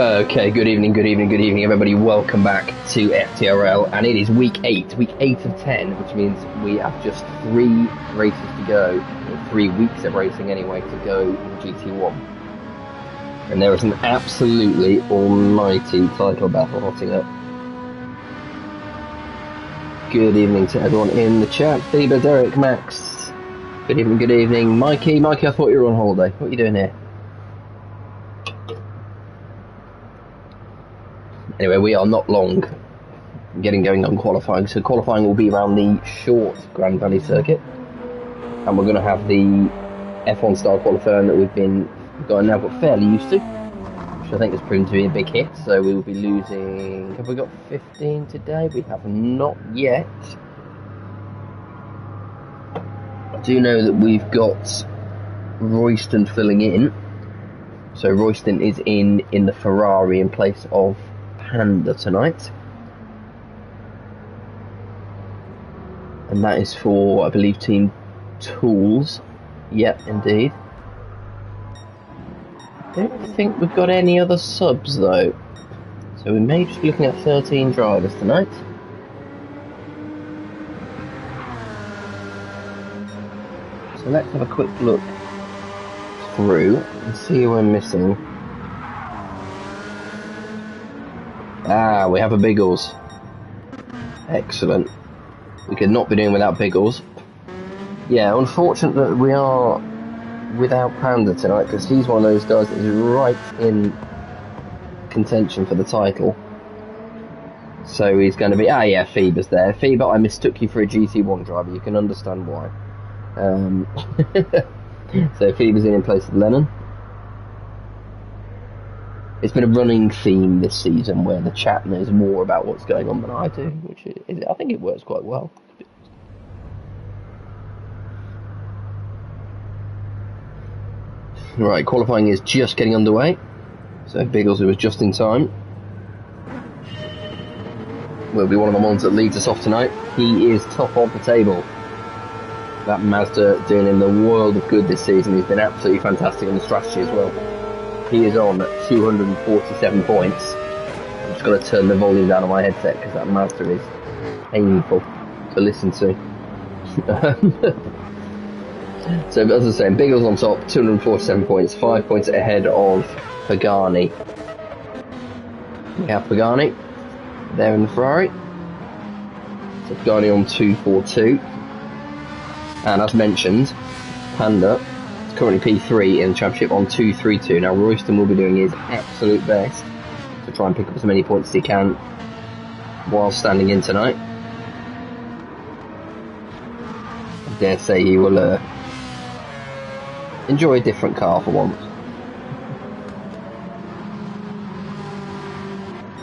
Okay, good evening, everybody. Welcome back to FTRL, and it is week 8 of 10, which means we have just 3 races to go, or 3 weeks of racing anyway, to go in GT1. And there is an absolutely almighty title battle hotting up. Good evening to everyone in the chat. Phoebe, Derek, Max. Good evening. Mikey, I thought you were on holiday. What are you doing here? Anyway, we are not long getting going on qualifying, so qualifying will be around the short Grand Valley circuit, and we're going to have the F1 style qualifying that we've now got fairly used to, which I think has proven to be a big hit. So we will be losing, have we got 15 today? We have not yet. I do know that we've got Royston filling in, so Royston is in the Ferrari in place of Panda tonight, and that is for, I believe, Team Tools. Yep, indeed. I don't think we've got any other subs though, so we may just be looking at 13 drivers tonight. So let's have a quick look through and see who we're missing. Ah, we have a Biggles. Excellent. We could not be doing without Biggles. Yeah, unfortunate that we are without Panda tonight, because he's one of those guys that is right in contention for the title. So he's going to be... Ah, yeah, Phoebe's there. Phoebe, I mistook you for a GT1 driver. You can understand why. So Phoebe's in place of Lennon. It's been a running theme this season where the chat knows more about what's going on than I do, which I think it works quite well. Right, qualifying is just getting underway, so Biggles, who was just in time, will be one of the ones that leads us off tonight. He is top of the table. That Mazda doing him the world of good this season. He's been absolutely fantastic on the strategy as well. He is on 247 points. I'm just going to turn the volume down on my headset because that Mazda is painful to listen to. So, as I was saying, Biggles on top, 247 points, 5 points ahead of Pagani. We have Pagani there in the Ferrari. So Pagani on 242. And as mentioned, Panda currently P3 in the championship on 232. Now Royston will be doing his absolute best to try and pick up as many points as he can while standing in tonight. I dare say he will enjoy a different car for once.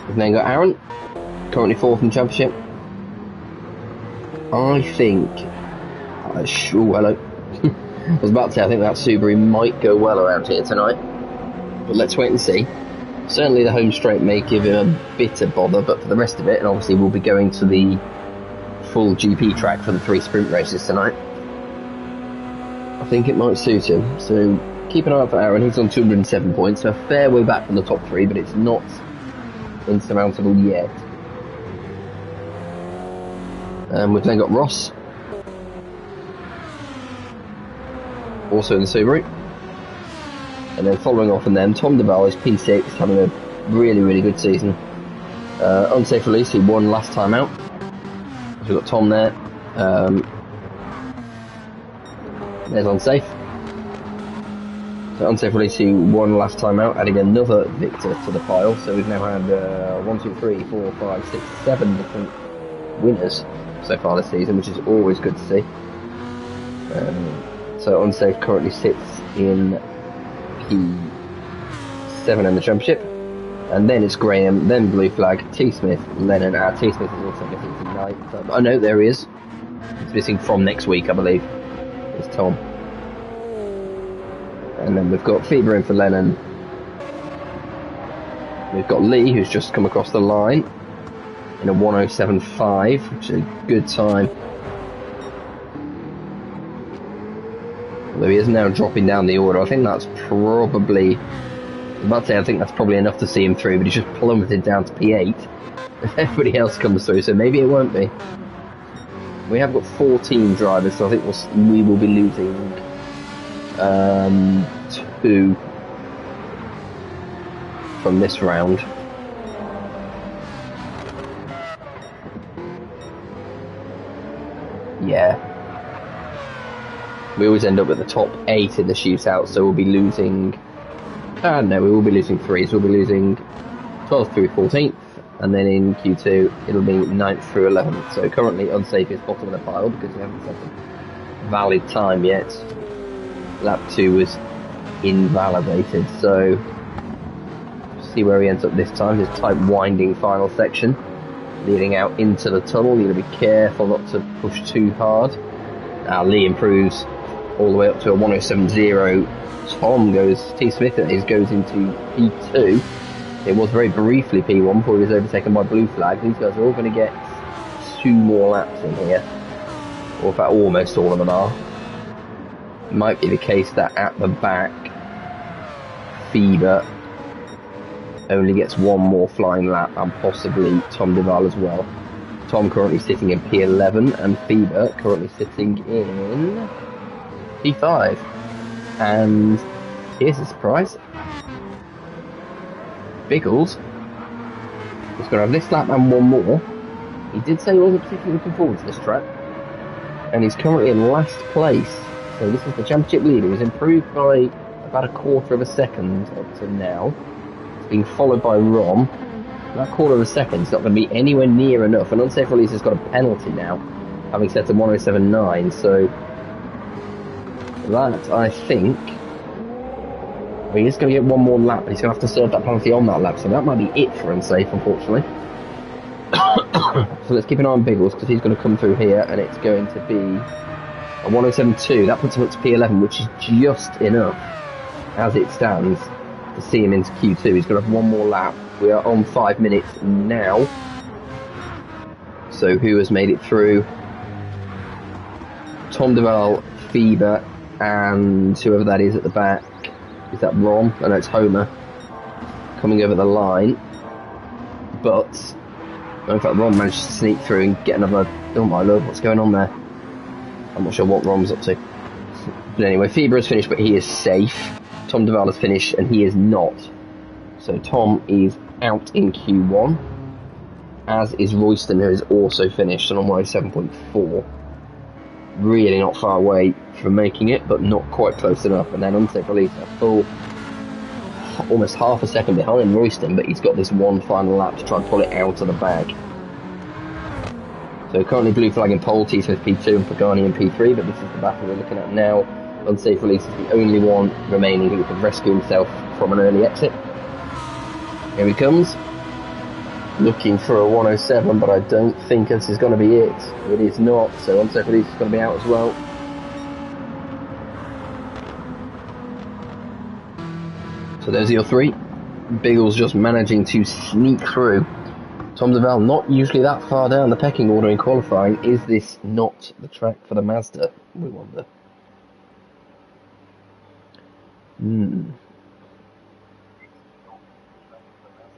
We've then got Aaron, currently 4th in the championship. I think... oh, hello. I was about to say, I think that Subaru might go well around here tonight, but let's wait and see. Certainly the home straight may give him a bit of bother, but for the rest of it, and obviously we'll be going to the full GP track for the 3 sprint races tonight, I think it might suit him. So keep an eye out for Aaron. He's on 207 points, so a fair way back from the top 3, but it's not insurmountable yet. We've then got Ross, also in the Subaru, and then following off from them, Tom DeVal is P6, having a really good season. Unsafe Release, who won last time out. So we've got Tom there. There's Unsafe. So Unsafe Release, who won last time out, adding another victor to the pile. So we've now had 1, 2, 3, 4, 5, 6, 7 different winners so far this season, which is always good to see. So Unsafe currently sits in P7 in the championship, and then it's Graham, then Blue Flag, T Smith, Lennon. T Smith is also getting tonight. Oh no, there he is. He's missing from next week, I believe. It's Tom. And then we've got Fever in for Lennon. We've got Lee, who's just come across the line in a 107.5, which is a good time. Although he is now dropping down the order. I think that's probably I'm about to say I think that's probably enough to see him through, but he's just plummeted down to P8. If everybody else comes through, so maybe it won't be. We have got 14 drivers, so I think we will be losing 2 from this round. Yeah. We always end up at the top 8 in the shootout, so we'll be losing... no, we will be losing 3, so we'll be losing 12th through 14th, and then in Q2 it'll be 9th through 11th. So currently unsafe is bottom of the pile because we haven't set a valid time yet. Lap 2 was invalidated, so see where he ends up this time. His tight winding final section leading out into the tunnel. You got to be careful not to push too hard. Lee improves all the way up to a 107.0. Tom T. Smith goes into P2. It was very briefly P1 before he was overtaken by Blue Flag. These guys are all going to get 2 more laps in here, or in fact almost all of them are. Might be the case that at the back Fever only gets 1 more flying lap, and possibly Tom Duval as well. Tom currently sitting in P11 and Fever currently sitting in P5. And here's a surprise. Biggles is going to have this lap and 1 more. He did say he wasn't particularly looking forward to this track, and he's currently in last place. So this is the championship leader. He's improved by about 1/4 second up to now. It's being followed by Rom. That 1/4 second is not going to be anywhere near enough. An unsafe release has got a penalty now, having set a 107.9. So that, I think, he is going to get 1 more lap, but he's going to have to serve that penalty on that lap. So that might be it for unsafe, unfortunately. So let's keep an eye on Biggles, because he's going to come through here, and it's going to be a 107.2. That puts him up to P11, which is just enough, as it stands, to see him into Q2. He's going to have 1 more lap. We are on 5 minutes now. So who has made it through? Tom Duval, Fever, and whoever that is at the back. Is that Rom? I know it's Homer coming over the line. But in fact, Rom managed to sneak through and get another. Oh my lord, what's going on there? I'm not sure what Rom's up to. But anyway, Fever has finished, but he is safe. Tom Duval has finished, and he is not. So Tom is out in Q1, as is Royston, who is also finished on 107.4. Really not far away from making it, but not quite close enough. And then unsafe release, a full, almost 1/2 second behind Royston, but he's got this 1 final lap to try and pull it out of the bag. So currently Blue Flag in pole, T Smith P2 and Pagani in P3, but this is the battle we're looking at now. Unsafe release is the only one remaining who can rescue himself from an early exit. Here he comes, looking for a 107, but I don't think this is going to be it. It is not, so unsafe release is going to be out as well. So there's your 3. Biggles just managing to sneak through. Tom Duval not usually that far down the pecking order in qualifying. Is this not the track for the Mazda, we wonder?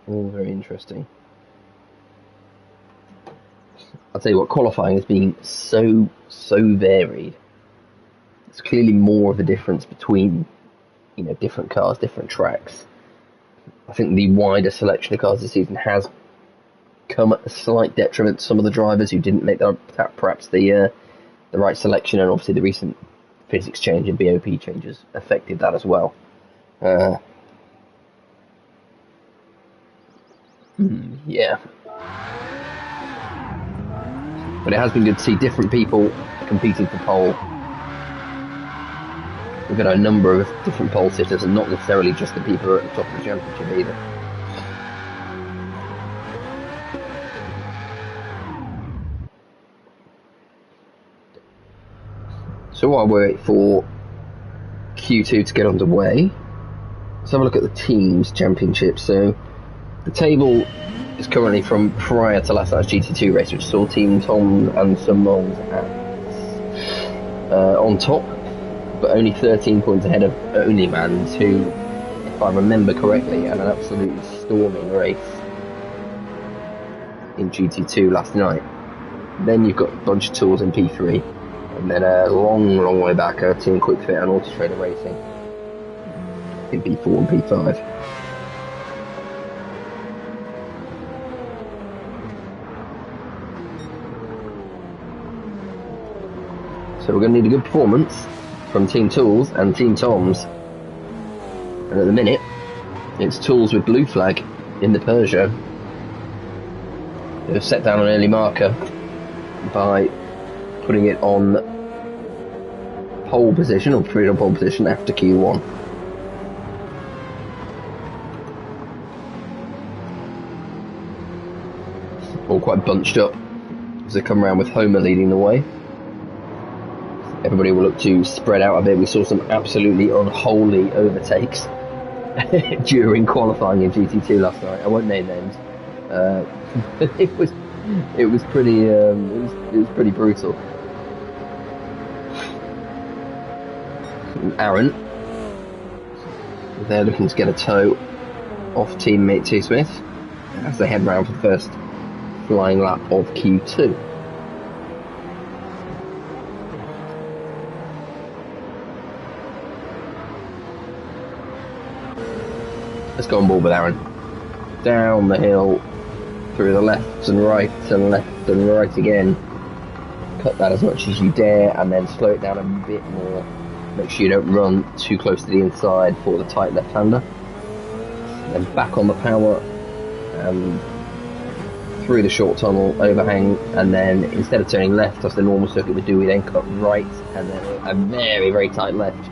All very interesting. I'll tell you what, qualifying has been so varied. It's clearly more of a difference between, different cars, different tracks. I think the wider selection of cars this season has come at a slight detriment to some of the drivers who didn't make perhaps the right selection, and obviously the recent physics change and BOP changes affected that as well. Yeah. But it has been good to see different people competing for pole. We've got a number of different pole sitters, and not necessarily just the people who are at the top of the championship either. So while we wait for Q2 to get underway, let's have a look at the teams championship. So the table is currently from prior to last night's GT2 race, which saw Team Tom and some moles on top, but only 13 points ahead of Onlymans, who if I remember correctly, had an absolutely storming race in GT2 last night. Then you've got a bunch of tools in P3, and then a long way back, Team Quick Fit and Auto Trader Racing in P4 and P5. So we're going to need a good performance from Team Tools and Team Toms. And at the minute, it's Tools with blue flag in the Peugeot. They've set down an early marker by putting it on pole position, or freedom pole position after Q1. All quite bunched up as they come around with Homer leading the way. Everybody will look to spread out a bit. We saw some absolutely unholy overtakes during qualifying in GT2 last night. I won't name names. It was pretty brutal. Aaron, they're looking to get a tow off teammate T Smith as they head round for the first flying lap of Q2. Let's go on board with Aaron. Down the hill, through the left and right and left and right again. Cut that as much as you dare and then slow it down a bit more. Make sure you don't run too close to the inside for the tight left-hander. Then back on the power and through the short tunnel, overhang, and then instead of turning left as the normal circuit would do, we then cut right and then a very tight left.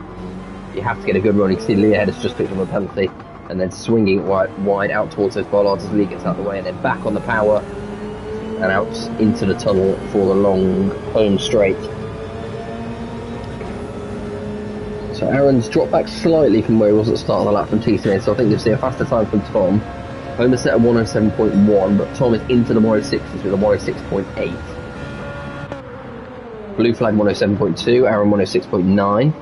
You have to get a good run. You can see Lee ahead has just picked up a penalty. And then swinging wide out towards those bollards as Lee gets out of the way, and then back on the power and out into the tunnel for the long home straight. So Aaron's dropped back slightly from where he was at the start of the lap from T3, so I think you'll see a faster time from Tom. Homer set at 107.1, but Tom is into the 106s with a 106.8. Blue flag 107.2, Aaron 106.9.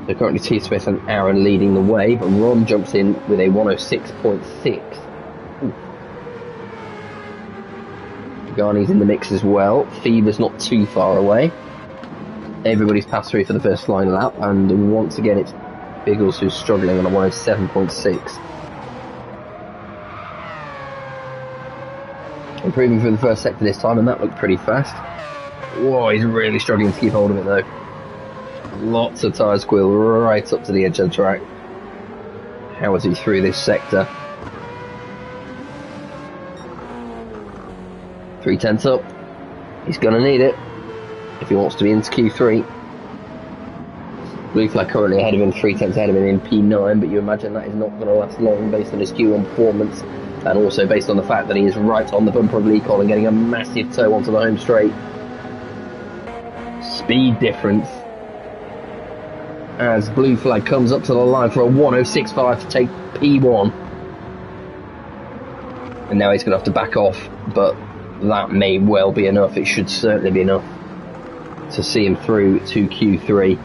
So currently T Smith and Aaron leading the way, but Ron jumps in with a 106.6. Garney's in the mix as well. Fever's not too far away. Everybody's passed through for the first flying lap, and once again it's Biggles who's struggling on a 107.6. Improving through the first sector this time, and that looked pretty fast. Whoa, he's really struggling to keep hold of it though. Lots of tyre squeal right up to the edge of the track. How is he through this sector? 3/10 up. He's going to need it if he wants to be into Q3. Blue flag currently ahead of him, 3/10 ahead of him in P9, but you imagine that is not going to last long based on his Q1 performance, and also based on the fact that he is right on the bumper of Lee Cole and getting a massive tow onto the home straight. Speed difference as blue flag comes up to the line for a 106.5 to take P1. And now he's going to have to back off, but that may well be enough. It should certainly be enough to see him through to Q3.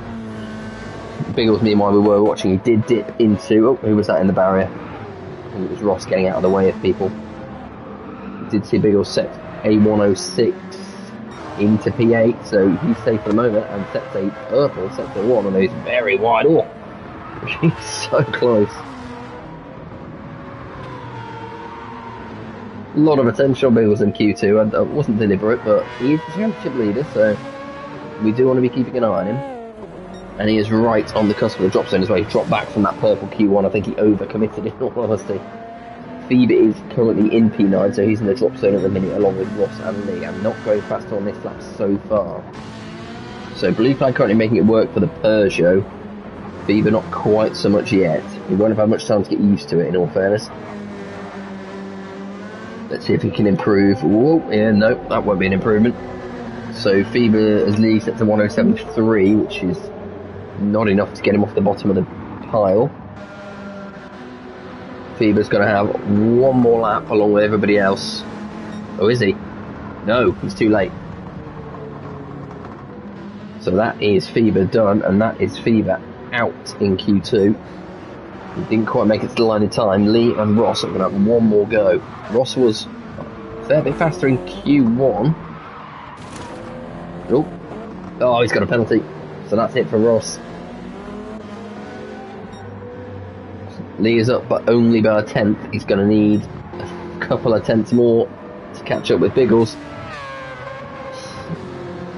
Biggles, meanwhile, we were watching, he did dip into, oh, who was that in the barrier? I think it was Ross getting out of the way of people. We did see Biggles set a 106 into P8, so he's safe for the moment, and sets a purple sector 1 on those very wide. Oh, he's so close. A lot of attention on Biggles in Q2, and it wasn't deliberate, but he is the championship leader, so we do want to be keeping an eye on him. And he is right on the cusp of the drop zone as well. He dropped back from that purple Q1. I think he overcommitted in all honesty. Phoebe is currently in P9, so he's in the drop zone at the minute along with Ross and Lee, and not going faster on this lap so far. So blue flag currently making it work for the Peugeot. Phoebe not quite so much yet. He won't have had much time to get used to it, in all fairness. Let's see if he can improve. Whoa, yeah, no, that won't be an improvement. So Phoebe as Lee set to 107.3, which is not enough to get him off the bottom of the pile. Phoebe's going to have one more lap along with everybody else. Oh, is he? No, he's too late. So that is Phoebe done, and that is Phoebe out in Q2. He didn't quite make it to the line in time. Lee and Ross are going to have one more go. Ross was a fair bit faster in Q1. Oh, he's got a penalty. So that's it for Ross. Lee is up, but only by a tenth. He's going to need a couple of tenths more to catch up with Biggles.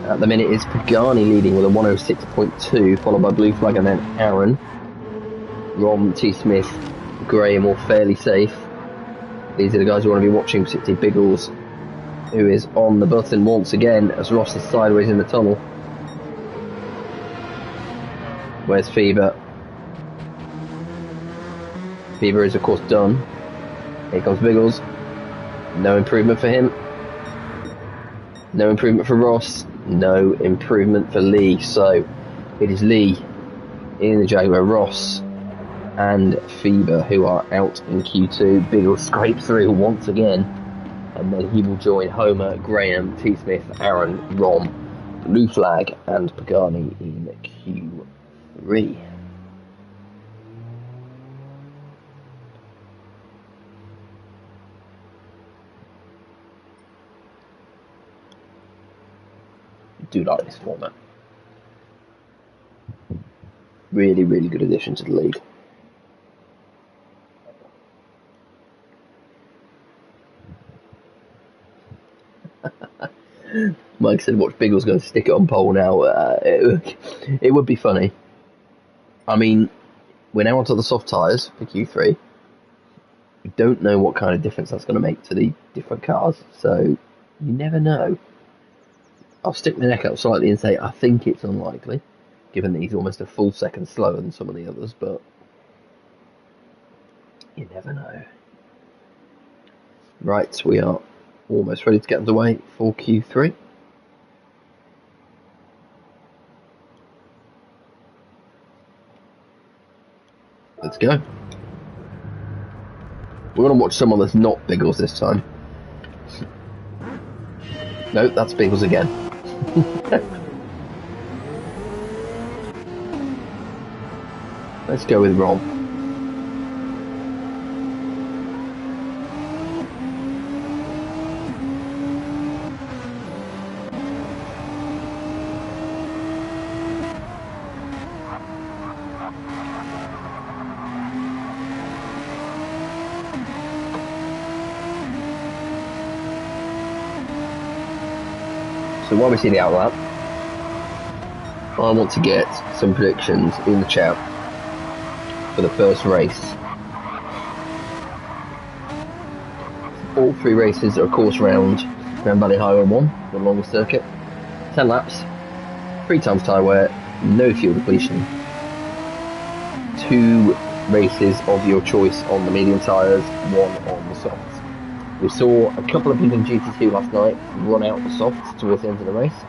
At the minute, it's Pagani leading with a 106.2, followed by Blue Flag and then Aaron. Rom, T. Smith, Graham all fairly safe. These are the guys you want to be watching, particularly Biggles, who is on the button once again as Ross is sideways in the tunnel. Where's Fever? Fever is of course done. Here comes Biggles. No improvement for him. No improvement for Ross. No improvement for Lee. So it is Lee in the Jaguar, Ross and Fever who are out in Q2. Biggles scrapes through once again, and then he will join Homer, Graham, T. Smith, Aaron, Rom, Blue Flag and Pagani in Q3. I do like this format. Really, really good addition to the league. Mike said, watch Biggles going to stick it on pole now. It would be funny. I mean, we're now onto the soft tyres for Q3. We don't know what kind of difference that's going to make to the different cars, so you never know. I'll stick my neck up slightly and say I think it's unlikely, given that he's almost a full second slower than some of the others, but you never know. Right, we are almost ready to get underway for Q3. Let's go. We're going to watch someone that's not Biggles this time. No, that's Biggles again. Let's go with Rom. So while we see the outlap, I want to get some predictions in the chat for the first race. All three races are of course round Valley Highway 1, the longest circuit. 10 laps, 3 times tyre wear, no fuel depletion. 2 races of your choice on the medium tyres, 1 on the softs. We saw a couple of people in GT2 last night run out the softs towards the end of the race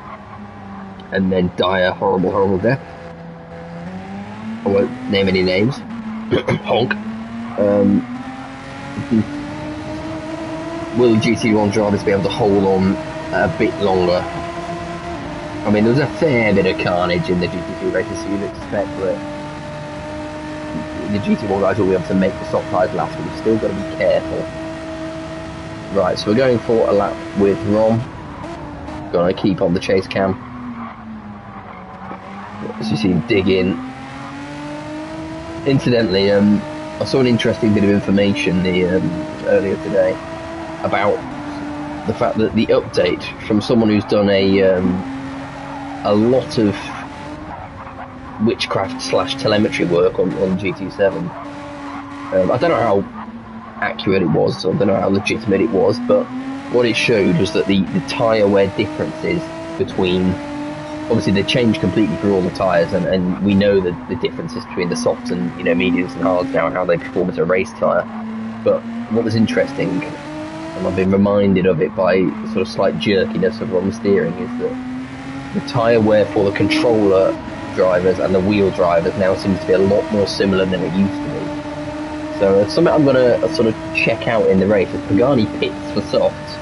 and then die a horrible, horrible death. I won't name any names. Honk. Will GT1 drivers be able to hold on a bit longer? I mean, there was a fair bit of carnage in the GT2 races, so you'd expect that the GT1 guys will be able to make the soft tyres last, but you've still got to be careful. Right, so we're going for a lap with Rom. Gonna keep on the chase cam. As you see him dig in. Incidentally, I saw an interesting bit of information earlier today about the fact that the update from someone who's done a lot of witchcraft / telemetry work on GT7. I don't know how accurate it was, I don't know how legitimate it was, but what it showed was that the tyre wear differences between, obviously they changed completely for all the tyres, and we know that the differences between the softs and mediums and hards now and how they perform as a race tyre. But what was interesting, and I've been reminded of it by the sort of slight jerkiness of Ron steering, is that the tyre wear for the controller drivers and the wheel drivers now seems to be a lot more similar than it used to be. So it's something I'm going to sort of check out in the race. If Pagani pits for softs,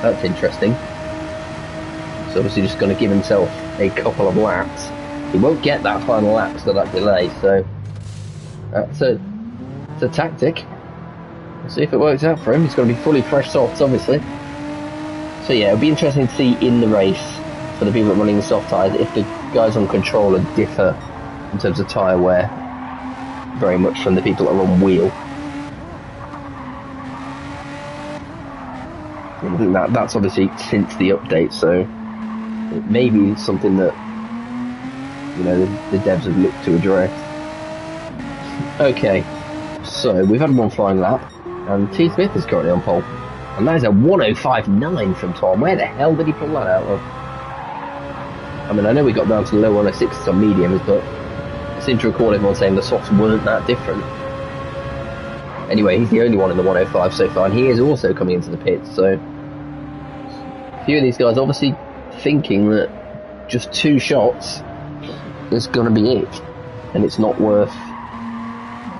that's interesting. So obviously just going to give himself a couple of laps. He won't get that final lap because of that delay, so It's a tactic. We'll see if it works out for him. He's going to be fully fresh softs, obviously. So yeah, it'll be interesting to see in the race for the people that are running the soft tyres if the guys on controller differ in terms of tyre wear very much from the people that are on wheel. I think that's obviously since the update, so it may be something that, you know, the devs have looked to address. Okay, so we've had one flying lap, and T. Smith is currently on pole. And that is a 105.9 from Tom. Where the hell did he pull that out of? I mean, I know we got down to low 106s on mediums, but I seem to recall everyone saying the softs weren't that different. Anyway, he's the only one in the 105 so far, and he is also coming into the pits, so a few of these guys obviously thinking that just 2 shots is going to be it, and it's not worth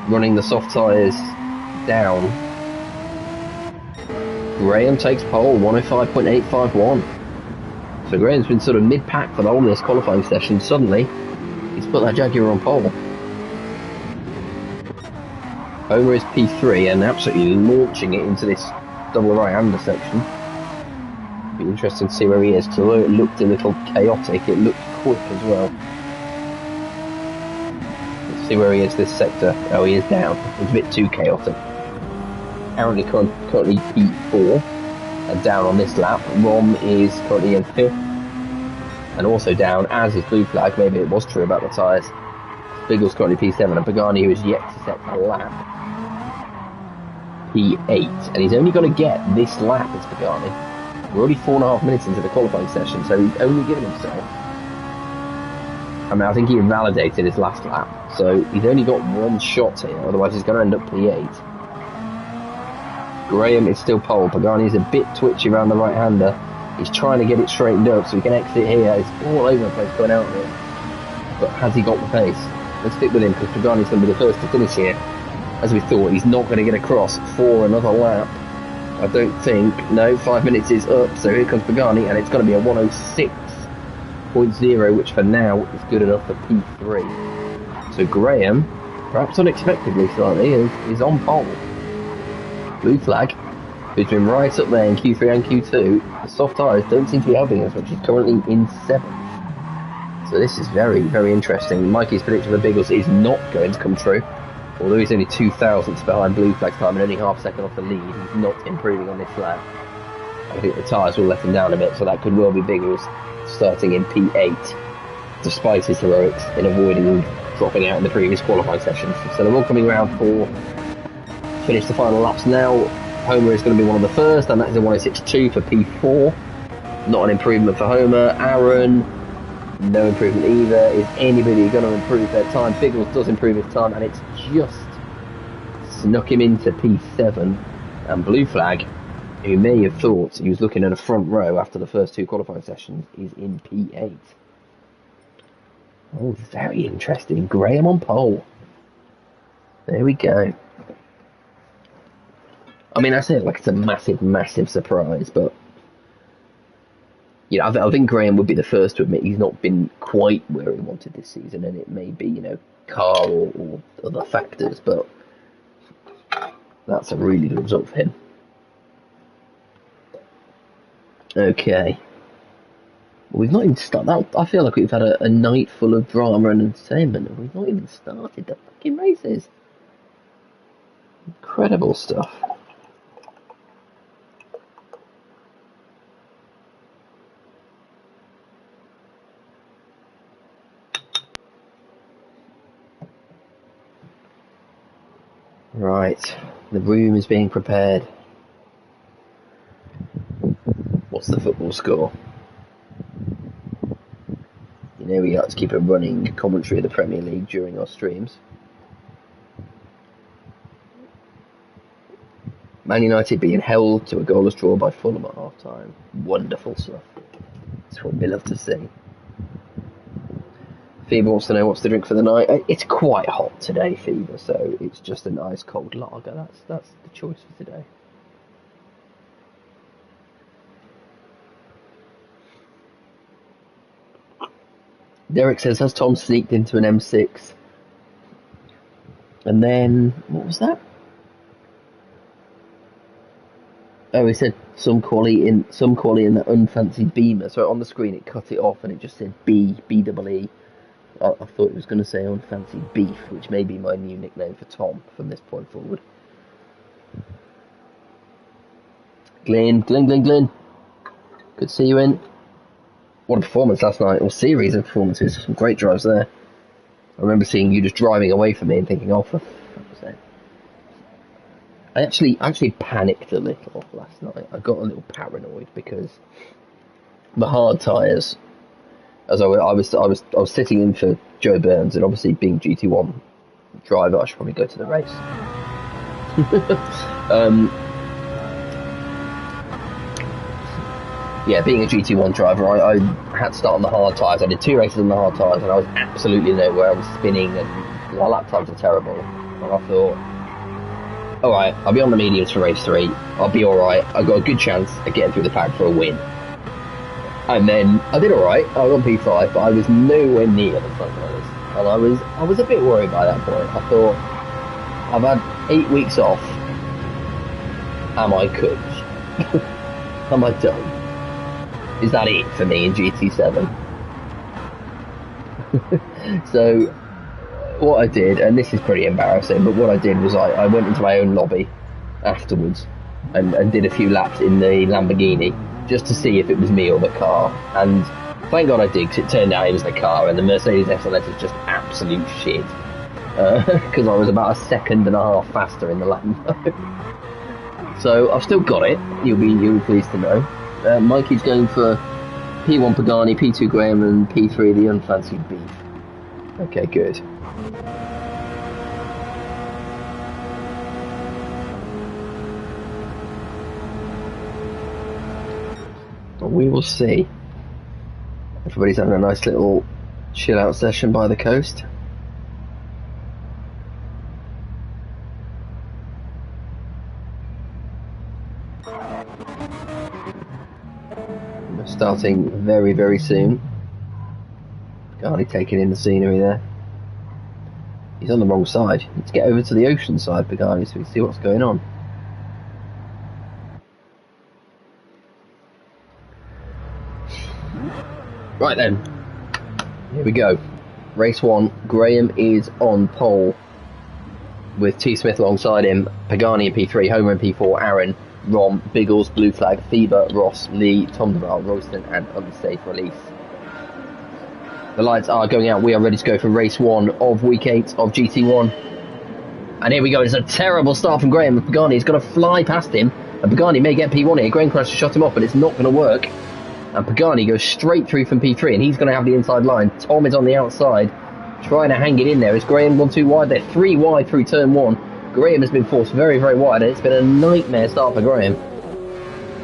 running the soft tyres down. Graham takes pole, 105.851. So Graham's been sort of mid-pack for the whole of this qualifying session. Suddenly, he's put that Jaguar on pole. Homer is P3 and absolutely launching it into this double right-hander section. Be interesting to see where he is, because although it looked a little chaotic, it looked quick as well. Let's see where he is this sector. Oh, he is down. It's a bit too chaotic. Currently P4 and down on this lap. Rom is currently in 5th and also down, as is Blue Flag. Maybe it was true about the tyres. Biggles currently P7 and Pagani, who is yet to set a lap, P8, and he's only got to get this lap as Pagani. We're already 4.5 minutes into the qualifying session, so he's only given himself, I mean, I think he invalidated his last lap, so he's only got 1 shot here, otherwise he's going to end up P8. Graham is still pole. Pagani's a bit twitchy around the right-hander. He's trying to get it straightened up so he can exit here. It's all over the place going out there. But has he got the pace? Let's stick with him, because Pagani's going to be the first to finish here. As we thought, he's not going to get across for another lap. I don't think. No, 5 minutes is up, so here comes Pagani, and it's going to be a 106.0, which for now is good enough for P3. So Graham, perhaps unexpectedly slightly, is on pole. Blue Flag, who's been right up there in Q3 and Q2, the soft tyres don't seem to be helping as much. He's currently in 7th. So this is very, very interesting. Mikey's prediction for Biggles is not going to come true. Although he's only 2,000ths behind Blue Flag's time and only half a second off the lead, he's not improving on this lap. I think the tyres will let him down a bit, so that could well be Biggles starting in P8, despite his heroics in avoiding dropping out in the previous qualifying sessions. So they're all coming around for finish the final laps now. Homer is going to be one of the first, and that is a 106.2 for P4. Not an improvement for Homer. Aaron, no improvement either. Is anybody going to improve their time? Biggles does improve his time, and it's just snuck him into P7. And Blue Flag, who may have thought he was looking at a front row after the first 2 qualifying sessions, is in P8. Oh, very interesting. Graham on pole. There we go. I mean, I say it like it's a massive, massive surprise, but you know, I think Graham would be the first to admit he's not been quite where he wanted this season, and it may be, you know, car or other factors, but that's a really good result for him. Okay. Well, we've not even started. I feel like we've had a night full of drama and entertainment, and we've not even started the fucking races. Incredible stuff. Right, the room is being prepared. What's the football score? You know, we like to keep a running commentary of the Premier League during our streams. Man United being held to a goalless draw by Fulham at half time. Wonderful stuff. That's what we love to see. Fever wants to know what's the drink for the night. It's quite hot today, Fever, so it's just a nice cold lager. That's the choice for today. Derek says, has Tom sneaked into an M6? And then, what was that? Oh, he said some quality in the unfancy Beamer. So on the screen it cut it off and it just said B-double-E. I thought it was going to say unfancy beef, which may be my new nickname for Tom from this point forward. Glyn. Good to see you in. What a performance last night, or series of performances. Some great drives there. I remember seeing you just driving away from me and thinking, oh, for fuck's sake. I actually panicked a little last night. I got a little paranoid because the hard tyres, as I was sitting in for Joe Burns, and obviously being GT1 driver, I should probably go to the race. Yeah, being a GT1 driver, I had to start on the hard tyres. I did 2 races on the hard tyres, and I was absolutely nowhere. I was spinning, and my lap times were terrible. And I thought, alright, I'll be on the mediums for race 3. I'll be alright. I've got a good chance of getting through the pack for a win. And then I did alright. I was on P5, but I was nowhere near the front runners. And I was a bit worried by that point. I thought, I've had 8 weeks off. Am I cooked? Am I done? Is that it for me in GT7? So, what I did, and this is pretty embarrassing, but what I did was I went into my own lobby afterwards and did a few laps in the Lamborghini just to see if it was me or the car. And thank God I did, because it turned out it was the car, and the Mercedes SLS is just absolute shit. Because I was about a second and a half faster in the Lambo. So I've still got it. You'll be pleased to know. Mikey's going for P1 Pagani, P2 Graham, and P3 the unfancied beef. Okay, good. Well, we will see. Everybody's having a nice little chill out session by the coast. Starting very, very soon. Pagani taking in the scenery there. He's on the wrong side. Let's get over to the ocean side, Pagani, so we can see what's going on. Right then. Here we go. Race 1. Graham is on pole with T. Smith alongside him. Pagani in P3, Homer in P4, Aaron, Rom, Biggles, Blue Flag, Fever, Ross, Lee, Tom Duval, Royston, and Unsafe Release. The lights are going out. We are ready to go for race 1 of week 8 of GT1. And here we go. It's a terrible start from Graham. Pagani is going to fly past him, and Pagani may get P1 here. Graham tries to shut him off, but it's not going to work. And Pagani goes straight through from P3, and he's going to have the inside line. Tom is on the outside, trying to hang it in there. Is Graham 1-2 wide? They're 3 wide through turn 1. Graham has been forced very, very wide, and it's been a nightmare start for Graham.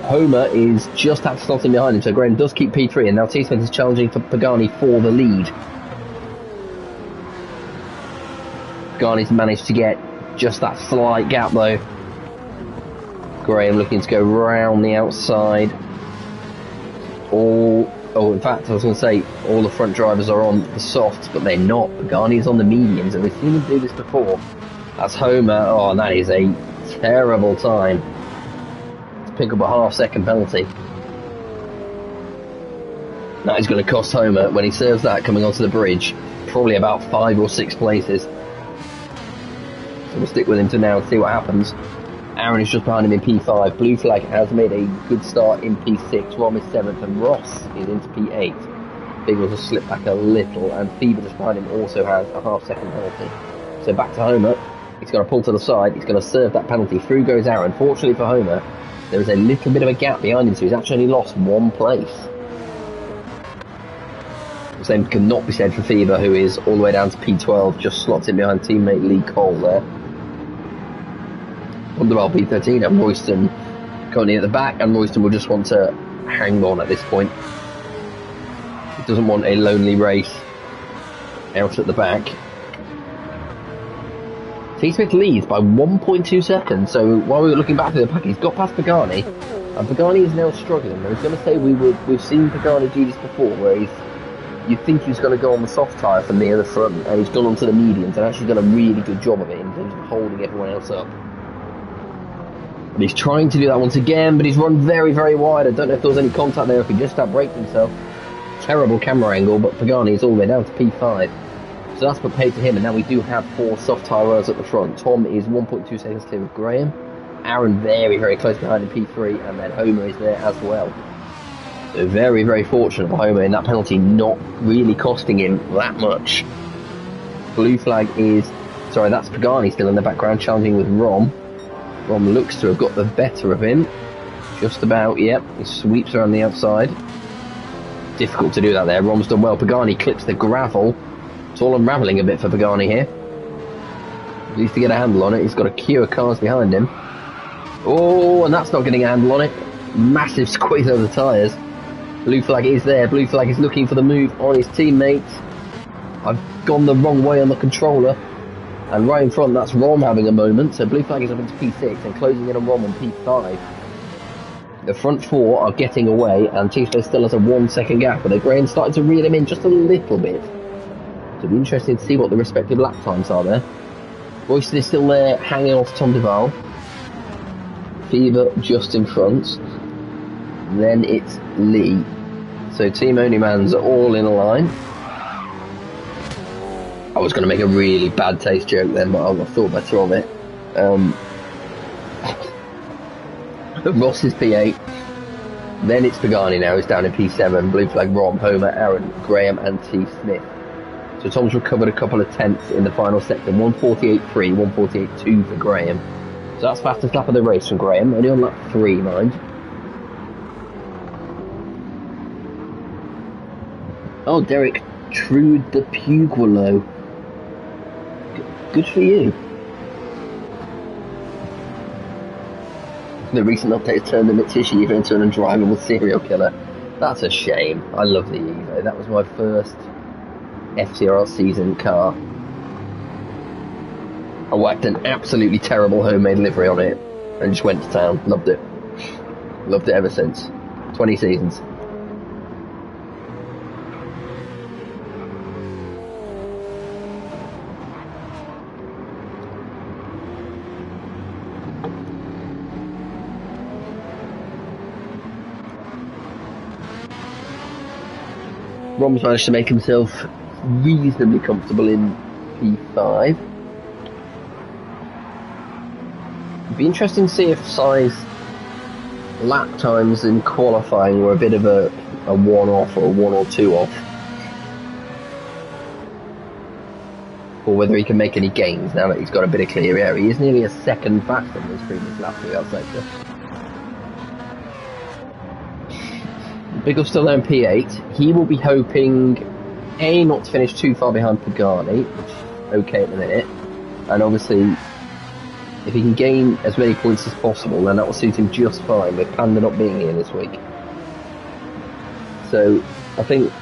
Homer is just had to slot in behind him, so Graham does keep P3, and now T. Smith is challenging for Pagani for the lead. Pagani's managed to get just that slight gap, though. Graham looking to go round the outside. In fact, I was going to say, all the front drivers are on the softs, but they're not. Pagani is on the mediums, and we've seen him do this before. That's Homer. Oh, that is a terrible time to pick up a half-second penalty. That is going to cost Homer, when he serves that coming onto the bridge, probably about 5 or 6 places. So we'll stick with him to now and see what happens. Aaron is just behind him in P5. Blue Flag has made a good start in P6. Rom is 7th, and Ross is into P8. Biggles has slipped back a little, and Fever just behind him also has a half-second penalty. So back to Homer. He's going to pull to the side. He's going to serve that penalty. Through goes Aaron. Fortunately for Homer, there is a little bit of a gap behind him, so he's actually only lost 1 place. The same cannot be said for Fever, who is all the way down to P12, just slots in behind teammate Lee Cole there. On the P13, and Royston currently at the back, and Royston will just want to hang on at this point. He doesn't want a lonely race out at the back. T. Smith leads by 1.2 seconds, so while we were looking back through the pack, he's got past Pagani, and Pagani is now struggling. I was going to say we've seen Pagani do this before, where he's you'd think he was going to go on the soft tyre from near the front, and he's gone onto the mediums and actually done a really good job of it in terms of holding everyone else up. And he's trying to do that once again, but he's run very, very wide. I don't know if there was any contact there, if he just outbraked himself. Terrible camera angle, but Pagani is all the way down to P5. So that's put paid to him, and now we do have 4 soft tyres at the front. Tom is 1.2 seconds clear of Graham. Aaron very, very close behind in P3, and then Homer is there as well. So very, very fortunate for Homer in that penalty not really costing him that much. Blue flag is... Sorry, that's Pagani still in the background, challenging with Rom. Rom looks to have got the better of him. Just about, yep. He sweeps around the outside. Difficult to do that there. Rom's done well. Pagani clips the gravel. It's all unravelling a bit for Pagani here. He needs to get a handle on it. He's got a queue of cars behind him. Oh, and that's not getting a handle on it. Massive squeeze over the tyres. Blue flag is there. Blue flag is looking for the move on his teammates. I've gone the wrong way on the controller. And right in front, that's Rom having a moment. So blue flag is up into P6 and closing in on Rom on P5. The front 4 are getting away, and T-Space still has a 1 second gap, but the Graham started to reel him in just a little bit. So it'll be interesting to see what the respective lap times are there. Royston is still there, hanging off Tom Duval. Fever just in front. Then it's Lee. So Team Only Mans are all in a line. I was going to make a really bad taste joke then, but I thought better of it. Ross is P8. Then it's Pagani now, he's down in P7. Blue flag Rom, Homer, Aaron, Graham and T. Smith. So Tom's recovered a couple of tenths in the final sector. 148.3, 148.2 for Graham. So that's fastest lap of the race from Graham. Only on lap 3, mind. Oh, Derek Trude the Puguelo. Good for you. The recent update turned the Mitsubishi Evo into an undrivable serial killer. That's a shame. I love the Evo. That was my first FCR season car. I whacked an absolutely terrible homemade livery on it and just went to town. Loved it. Loved it ever since. 20 seasons. Rom's managed to make himself reasonably comfortable in P5. It'd be interesting to see if Sai's lap times in qualifying were a bit of a one-off or a 1 or 2 off. Or whether he can make any gains now that he's got a bit of clear air. He is nearly a second faster than his previous lap for the sector. Biggle's still there in P8. He will be hoping, A, not to finish too far behind Pagani, which is okay at the minute, and obviously, if he can gain as many points as possible, then that will suit him just fine, with Panda not being here this week. So, I think,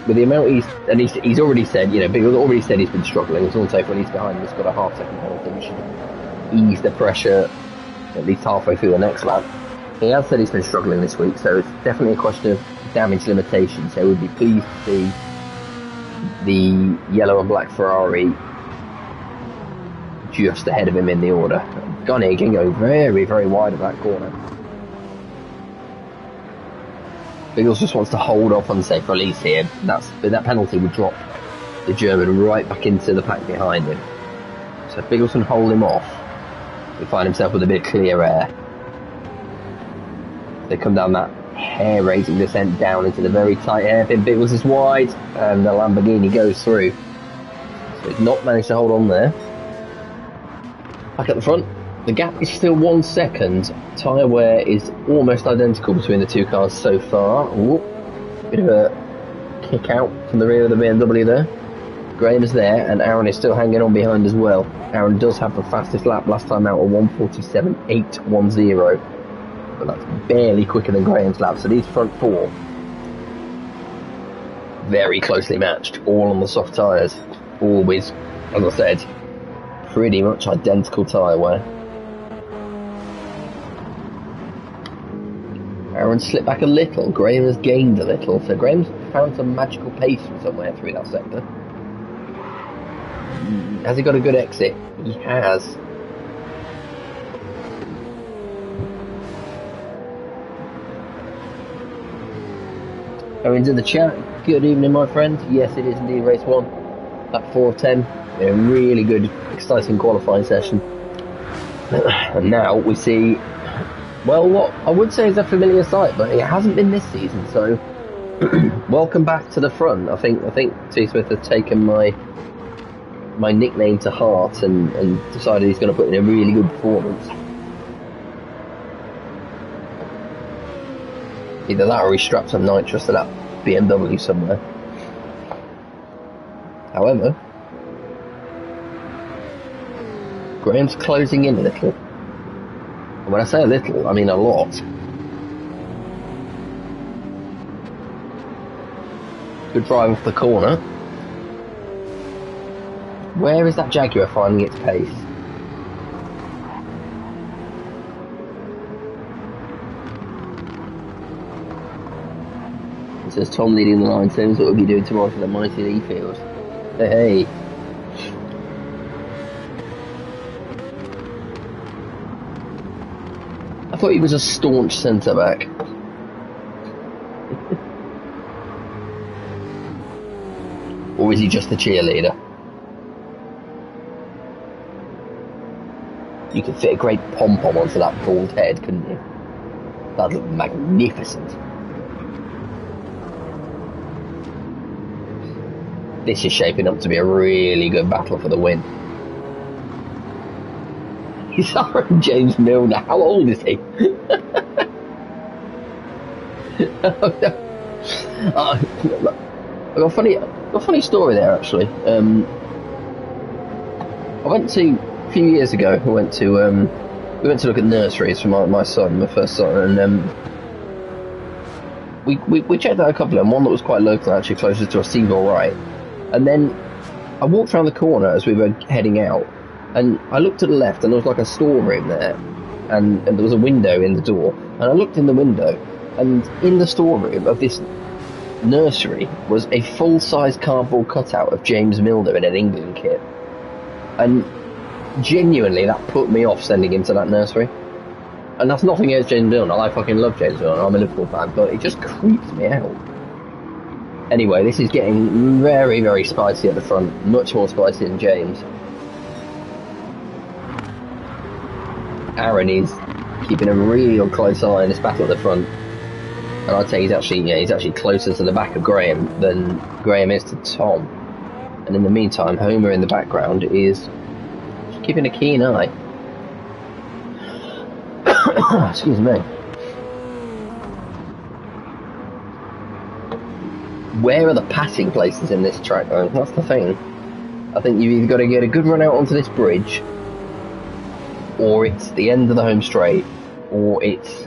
with the amount he's already said, you know, Biggle's already said he's been struggling. It's also when he's behind him, he's got a half-second penalty, which should ease the pressure at least halfway through the next lap. He has said he's been struggling this week, so it's definitely a question of damage limitation. So we'd be pleased to see the yellow and black Ferrari just ahead of him in the order. Gunny can go very, very wide of that corner. Biggles just wants to hold off unsafe release here. That penalty would drop the German right back into the pack behind him. So if Biggles can hold him off, he'll find himself with a bit of clear air. They come down that hair-raising descent down into the very tight hairpin. Biggles is wide, and the Lamborghini goes through. So he's not managed to hold on there. Back at the front, the gap is still 1 second. Tyre wear is almost identical between the two cars so far. Ooh, bit of a kick out from the rear of the BMW there. Graham is there, and Aaron is still hanging on behind as well. Aaron does have the fastest lap last time out, a 1:47.810. But that's barely quicker than Graham's lap. So these front 4, very closely matched, all on the soft tyres. Always, as I said, pretty much identical tyre wear. Aaron slipped back a little. Graham has gained a little. So Graham's found some magical pace from somewhere through that sector. Has he got a good exit? He has. Aaron's in the chat. Good evening, my friend. Yes, it is indeed race 1. Lap 4 of 10. A really good, exciting qualifying session. And now we see, well, what I would say is a familiar sight, but it hasn't been this season. So, welcome back to the front. I think T. Smith has taken my nickname to heart and decided he's going to put in a really good performance. Either that or he strapped some nitrous to that BMW somewhere. However, Graham's closing in a little. And when I say a little, I mean a lot. Good drive off the corner. Where is that Jaguar finding its pace? It says Tom leading the line. Sims, what will you doing tomorrow for the mighty Lee Field? Hey. I thought he was a staunch centre back. Or is he just a cheerleader? You could fit a great pom-pom onto that bald head, couldn't you? That'd look magnificent. This is shaping up to be a really good battle for the win. He's Aaron James Milner. How old is he? Oh, no. I got a funny story there actually. I went to a few years ago. We went to look at nurseries for my son, my first son, and we checked out a couple of them. One that was quite local, actually, closer to a Seagull right. And then I walked around the corner as we were heading out, and I looked to the left, and there was like a storeroom there, and there was a window in the door. And I looked in the window, and in the storeroom of this nursery was a full-size cardboard cutout of James Milner in an England kit. And genuinely, that put me off sending him to that nursery. And that's nothing against James Milner. I fucking love James Milner. I'm a Liverpool fan, but it just creeps me out. Anyway, this is getting very, very spicy at the front. Much more spicy than James. Aaron is keeping a real close eye on this battle at the front. And I'd say he's actually closer to the back of Graham than Graham is to Tom. And in the meantime, Homer in the background is keeping a keen eye. Excuse me. Where are the passing places in this track though? That's the thing. I think you've either got to get a good run out onto this bridge, or it's the end of the home straight, or it's,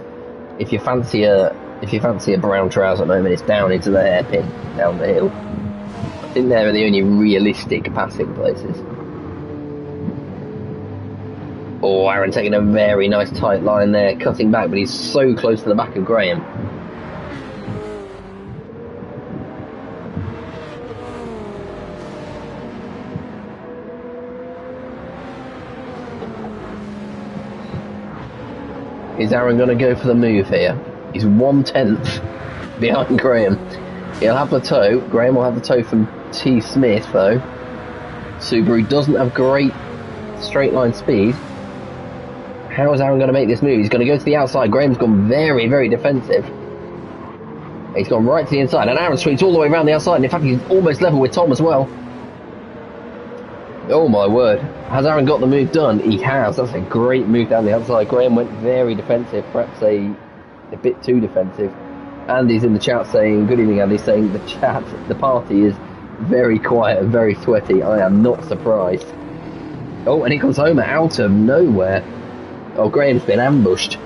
if you fancy a brown trouser at the moment, it's down into the hairpin down the hill. I think they're the only realistic passing places. Oh, Aaron taking a very nice tight line there, cutting back, but he's so close to the back of Graham. Is Aaron going to go for the move here? He's 1/10 behind Graham. He'll have the toe. Graham will have the toe from T. Smith though. Subaru doesn't have great straight line speed. How is Aaron going to make this move? He's going to go to the outside. Graham's gone very, very defensive. He's gone right to the inside, and Aaron sweeps all the way around the outside, and in fact he's almost level with Tom as well. Oh my word. Has Aaron got the move done? He has. That's a great move down the outside. Graham went very defensive, perhaps a bit too defensive. Andy's in the chat saying, good evening Andy, saying the party is very quiet and very sweaty. I am not surprised. Oh, and here comes Homer out of nowhere. Oh, Graham's been ambushed.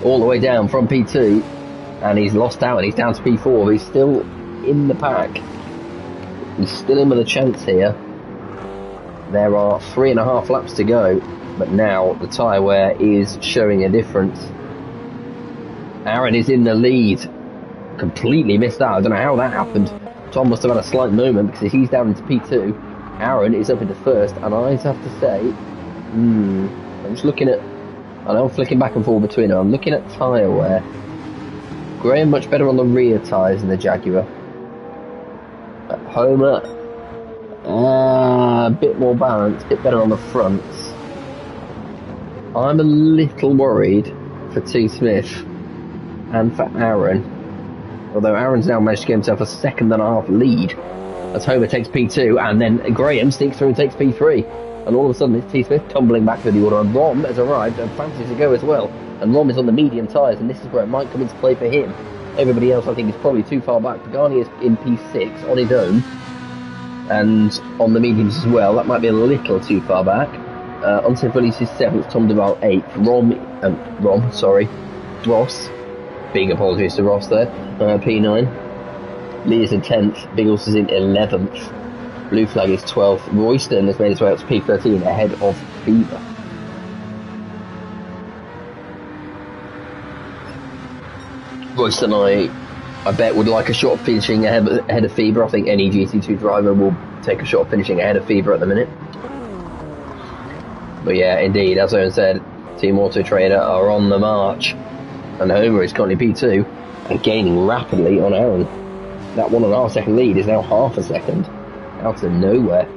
All the way down from P2. And he's lost out and he's down to P4. But he's still in the pack. He's still in with a chance here. There are 3.5 laps to go. But now the tyre wear is showing a difference. Aaron is in the lead. Completely missed that. I don't know how that happened. Tom must have had a slight moment because he's down into P2. Aaron is up into first, and I have to say, I'm just looking at, I know I'm flicking back and forth between them. I'm looking at tyre wear. Graham much better on the rear tyres than the Jaguar. Homer, a bit more balanced, a bit better on the fronts. I'm a little worried for T. Smith and for Aaron. Although Aaron's now managed to get himself a 2.5 lead as Homer takes P2, and then Graham sneaks through and takes P3. And all of a sudden it's T. Smith tumbling back to the order, and Rom has arrived and fancies to go as well. And Rom is on the medium tyres, and this is where it might come into play for him. Everybody else I think is probably too far back. Pagani is in P6 on his own, and on the mediums as well. That might be a little too far back. Unsafe Willies is 7th, Tom Duval 8th, Ross. Big apologies to Ross there. P9. Lee is in 10th. Biggles is in 11th. Blue Flag is 12th. Royston has made his way up to P13 ahead of Fever. Royston, I bet, would like a shot of finishing ahead of Fever. I think any GT2 driver will take a shot of finishing ahead of Fever at the minute. But yeah, indeed, as Owen said, Team Auto Trader are on the march. And Homer is currently P2 and gaining rapidly on Aaron. That 1.5 second lead is now half a second out of nowhere.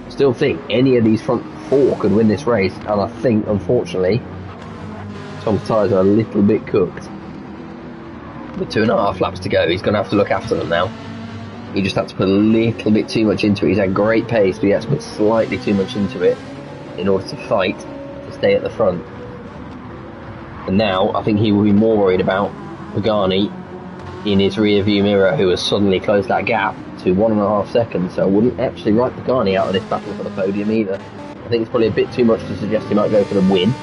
I still think any of these front 4 could win this race, and I think, unfortunately, Tom's tyres are a little bit cooked. With 2.5 laps to go, he's going to have to look after them now. He just had to put a little bit too much into it. He's had great pace, but he had to put slightly too much into it in order to fight to stay at the front. And now I think he will be more worried about Pagani in his rear view mirror, who has suddenly closed that gap to 1.5 seconds. So I wouldn't actually write Pagani out of this battle for the podium either. I think it's probably a bit too much to suggest he might go for the win.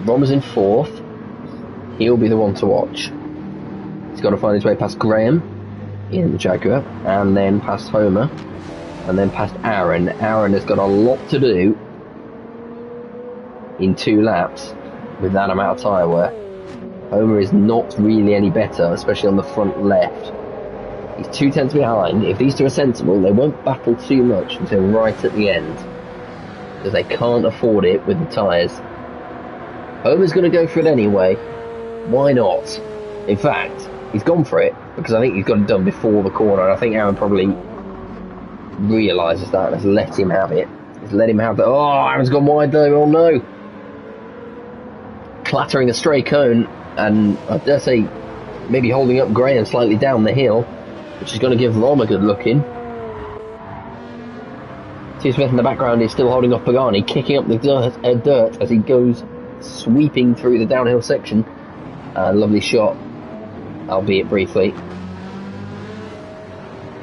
Rom is in 4th. He'll be the one to watch. He's got to find his way past Graham in the Jaguar, and then past Homer, and then past Aaron. Aaron has got a lot to do in 2 laps with that amount of tyre wear. Homer is not really any better, especially on the front left. He's 2 tenths behind. If these two are sensible, they won't battle too much until right at the end, because they can't afford it with the tyres. Homer's going to go for it anyway. Why not? In fact, he's gone for it because I think he's got it done before the corner, and I think Aaron probably realises that and has let him have it. He's let him have that. Oh, Aaron's gone wide though. Oh no! Clattering a stray cone, and I dare say maybe holding up Graham slightly down the hill, which is going to give Rom a good look in. T. Smith in the background is still holding off Pagani, kicking up the dirt as he goes sweeping through the downhill section. Lovely shot, albeit briefly.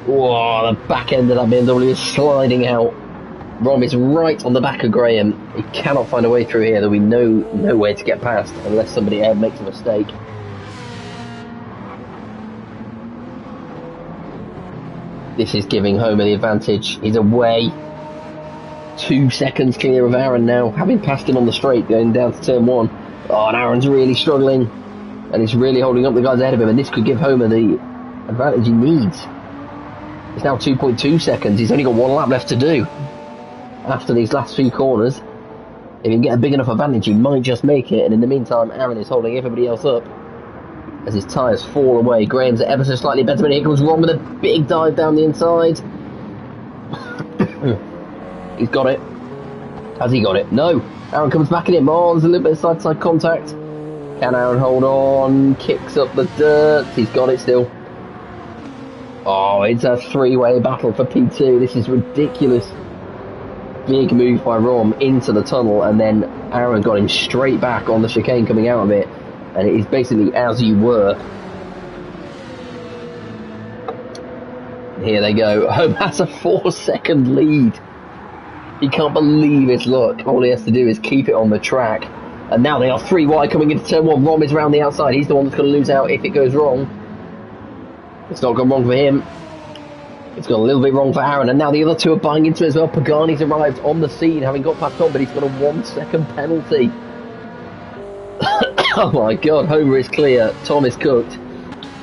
Whoa, the back end of that BMW is sliding out. Rom is right on the back of Graham. He cannot find a way through here. There'll be no way to get past unless somebody makes a mistake. This is giving Homer the advantage. He's away. 2 seconds clear of Aaron now, having passed him on the straight going down to turn 1. Oh, and Aaron's really struggling, and he's really holding up the guys ahead of him, and this could give Homer the advantage he needs. It's now 2.2 seconds. He's only got 1 lap left to do after these last few corners. If he can get a big enough advantage, he might just make it. And in the meantime, Aaron is holding everybody else up as his tyres fall away. Graham's ever so slightly better, but here comes Ron with a big dive down the inside. He's got it. Has he got it? No. Aaron comes back at him. Oh, there's a little bit of side-to-side contact. Can Aaron hold on? Kicks up the dirt. He's got it still. Oh, it's a 3-way battle for P2. This is ridiculous. Big move by Rom into the tunnel, and then Aaron got him straight back on the chicane coming out of it. And it is basically as you were. Here they go. Homer has a 4-second lead. He can't believe his luck. All he has to do is keep it on the track. And now they are 3 wide coming into turn 1. Rom is around the outside. He's the one that's going to lose out if it goes wrong. It's not gone wrong for him. It's gone a little bit wrong for Aaron, and now the other two are buying into it as well. Pagani's arrived on the scene, having got past Tom, but he's got a 1 second penalty. Oh my god, Homer is clear, Tom is cooked.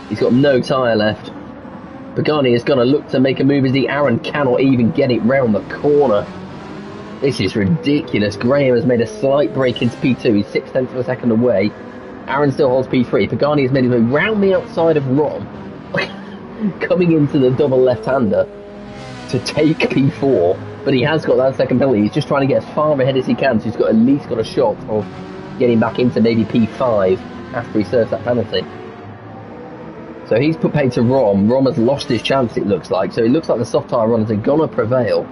He's got no tyre left. Pagani is going to look to make a move as the Aaron cannot even get it round the corner. This is ridiculous. Graham has made a slight break into P2. He's 6/10 of a second away. Aaron still holds P3. Pagani has made his way round the outside of Rom, coming into the double left-hander to take P4. But he has got that second penalty. He's just trying to get as far ahead as he can, so he's got at least got a shot of getting back into maybe P5 after he serves that penalty. So he's put paid to Rom. Rom has lost his chance, it looks like. So it looks like the soft tyre runners are going to prevail.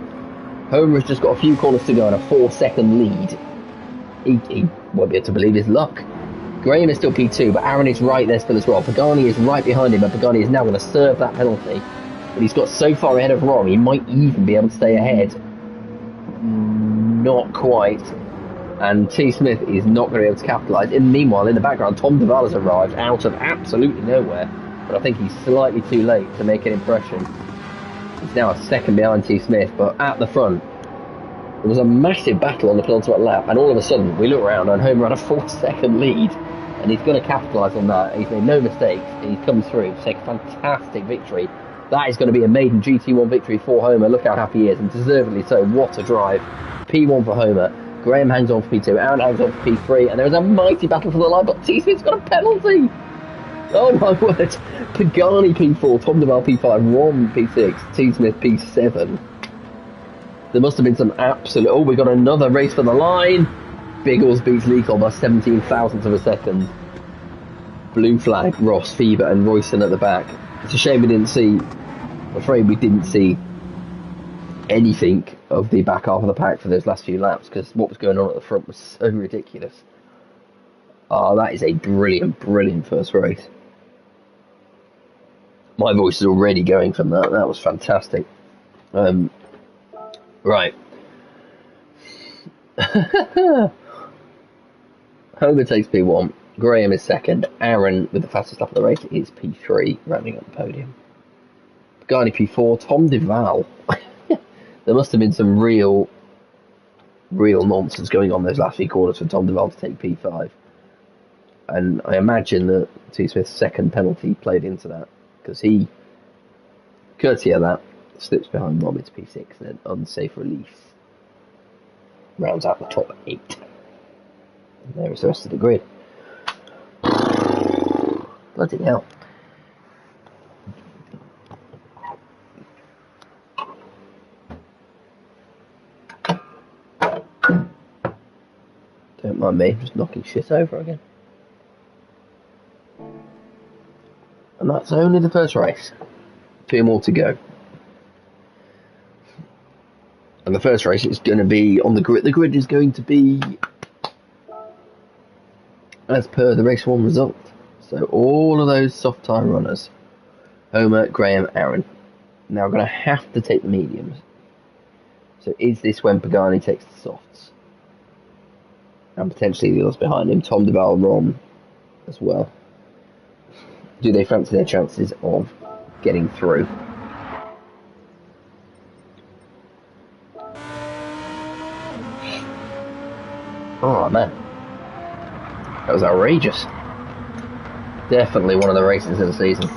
Homer has just got a few corners to go and a 4-second lead. He won't be able to believe his luck. Graham is still P2, but Aaron is right there still as well. Pagani is right behind him, but Pagani is now going to serve that penalty. But he's got so far ahead of Rom, he might even be able to stay ahead. Not quite. And T. Smith is not going to be able to capitalise. Meanwhile, in the background, Tom Duval has arrived out of absolutely nowhere. But I think he's slightly too late to make an impression. He's now a second behind T. Smith, but at the front, there was a massive battle on the penultimate lap, and all of a sudden, we look around and Homer had a 4-second lead, and he's going to capitalise on that. He's made no mistakes, and he's come through to take a fantastic victory. That is going to be a maiden GT1 victory for Homer. Look how happy he is, and deservedly so. What a drive. P1 for Homer. Graham hangs on for P2, Aaron hangs on for P3, and there is a mighty battle for the line, but T. Smith's got a penalty! Oh my word. Pagani P4, Tom Duval P5, Rom P6, T. Smith P7. There must have been some absolute... Oh, we got another race for the line. Biggles beats Leacol by 17 thousandths of a second. Blue flag, Ross, Fever and Royston at the back. It's a shame we didn't see... I'm afraid we didn't see anything of the back half of the pack for those last few laps, because what was going on at the front was so ridiculous. Oh, that is a brilliant, brilliant first race. My voice is already going from that. That was fantastic. Right. Homer takes P1. Graham is second. Aaron, with the fastest lap of the race, is P3, rounding up the podium. Pagani P4. Tom Duval. There must have been some real nonsense going on those last few quarters for Tom Duval to take P5. And I imagine that T. Smith's second penalty played into that, because he, courtesy of that, slips behind Rom into P6, and an unsafe release rounds out the top 8. And there is the rest of the grid. Bloody hell. Don't mind me, just knocking shit over again. And that's only the first race. 2 more to go. And the first race is going to be on the grid. The grid is going to be as per the race 1 result. So all of those soft tyre runners, Homer, Graham, Aaron, now going to have to take the mediums. So is this when Pagani takes the softs? And potentially the others behind him, Tom Duval, Rom as well. Do they fancy their chances of getting through? Oh man, that was outrageous. Definitely one of the races of the season.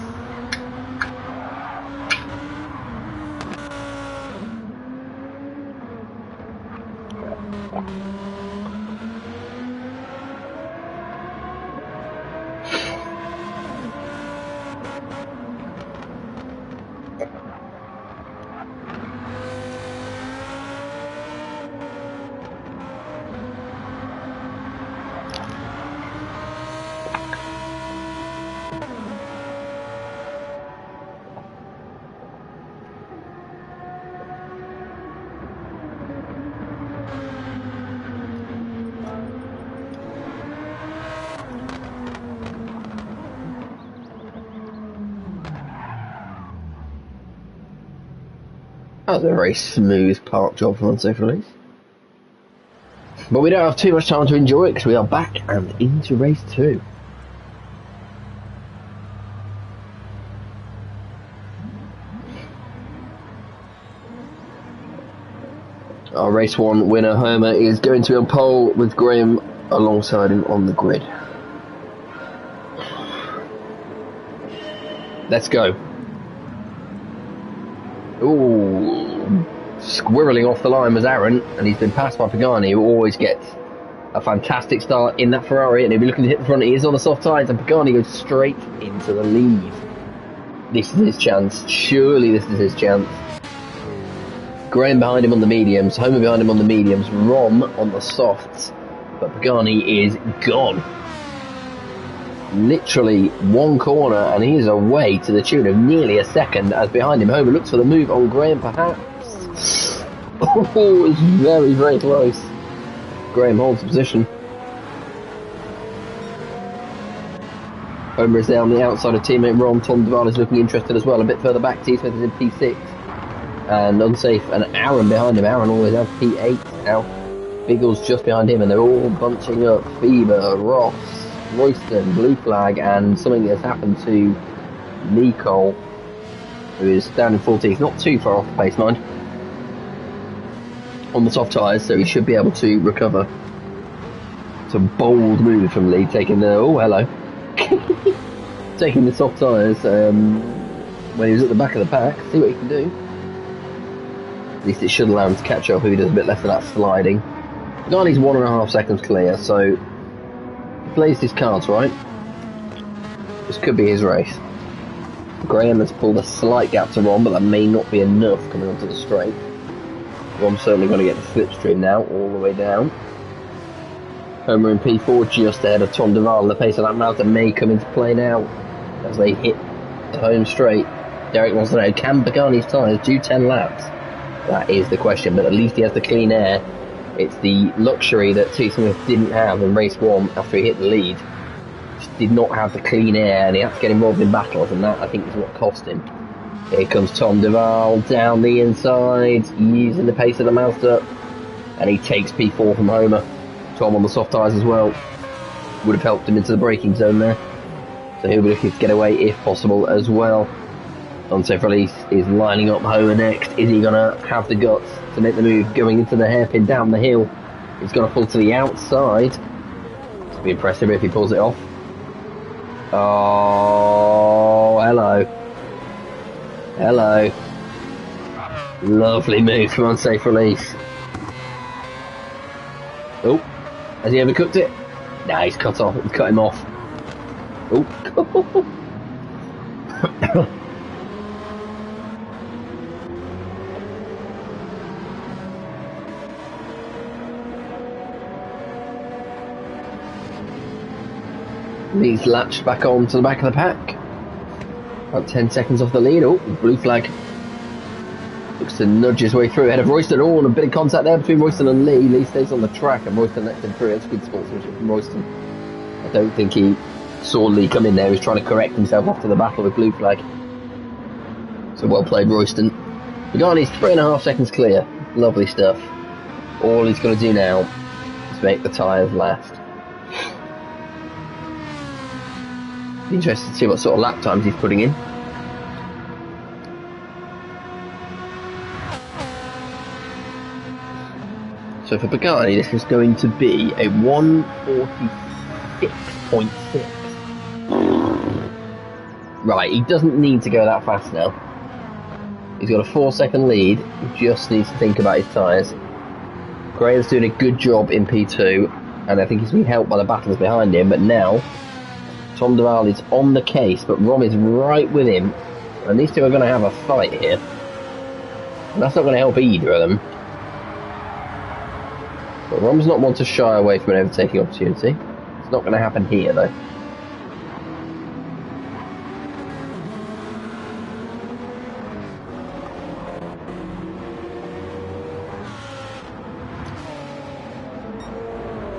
That was a very smooth park job from unsafe release. But we don't have too much time to enjoy it because we are back and into race 2. Our race 1 winner, Homer, is going to be on pole with Graham alongside him on the grid. Let's go. Ooh, squirreling off the line was Aaron, and he's been passed by Pagani, who always gets a fantastic start in that Ferrari, and he'll be looking to hit the front. He is on the soft tyres, and Pagani goes straight into the lead. This is his chance. Surely this is his chance. Graham behind him on the mediums, Homer behind him on the mediums, Rom on the softs, but Pagani is gone. Literally one corner and he is away to the tune of nearly a second, as behind him Homer looks for the move on Graham perhaps. Oh, it's very, very close. Graham holds the position. Homer is there on the outside of teammate Rom. Tom Duval is looking interested as well. A bit further back, T. Smith is in P6. And unsafe, and Aaron behind him. Aaron always has P8 now. Biggles just behind him, and they're all bunching up. Fever, Ross, Royston, Blue Flag, and something that's happened to Nicole, who is down in 14th. Not too far off the pace, mind. On the soft tyres, so he should be able to recover. It's a bold move from Lee, taking the... Oh, hello. Taking the soft tyres when he was at the back of the pack. See what he can do. At least it should allow him to catch up if he does a bit less of that sliding. Gani's 1.5 seconds clear, so he plays his cards right. This could be his race. Graham has pulled a slight gap to Ron, but that may not be enough coming onto the straight. Ron's certainly going to get the slipstream now, all the way down. Homer in P4 just ahead of Tom Duval. The pace of that Mazda may come into play now as they hit the home straight. Derek wants to know, can Pagani's tyres do 10 laps? That is the question, but at least he has the clean air. It's the luxury that T. Smith didn't have in race 1 after he hit the lead. Just did not have the clean air, and he had to get involved in battles, and that I think is what cost him. Here comes Tom Duval down the inside, using the pace of the Mazda, and he takes P4 from Homer. Tom on the soft tyres as well. Would have helped him into the braking zone there. So he'll be looking to get away if possible as well. Unsafe release is lining up Homer next. Is he going to have the guts to make the move going into the hairpin down the hill? He's going to pull to the outside. It's be impressive if he pulls it off. Oh, hello. Hello. Lovely move from unsafe release. Oh, has he overcooked it? Nah, he's cut him off. Oh. He's latched back on to the back of the pack. About 10 seconds off the lead. Oh, blue flag. Looks to nudge his way through ahead of Royston. Oh, and a bit of contact there between Royston and Lee. Lee stays on the track and Royston lets him through. It's good sportsmanship from Royston. I don't think he saw Lee come in there. He was trying to correct himself after the battle with blue flag. So well played, Royston. Pagani's 3.5 seconds clear. Lovely stuff. All he's got to do now is make the tyres last. Be interested to see what sort of lap times he's putting in. So for Pagani, this is going to be a 1:46.6. Right, he doesn't need to go that fast now. He's got a 4-second lead. He just needs to think about his tyres. Graham's doing a good job in P2, and I think he's been helped by the battles behind him, but now Tom Duval is on the case, but Rom is right with him, and these two are going to have a fight here. And that's not going to help either of them. But Rom's not one to shy away from an overtaking opportunity. It's not going to happen here, though.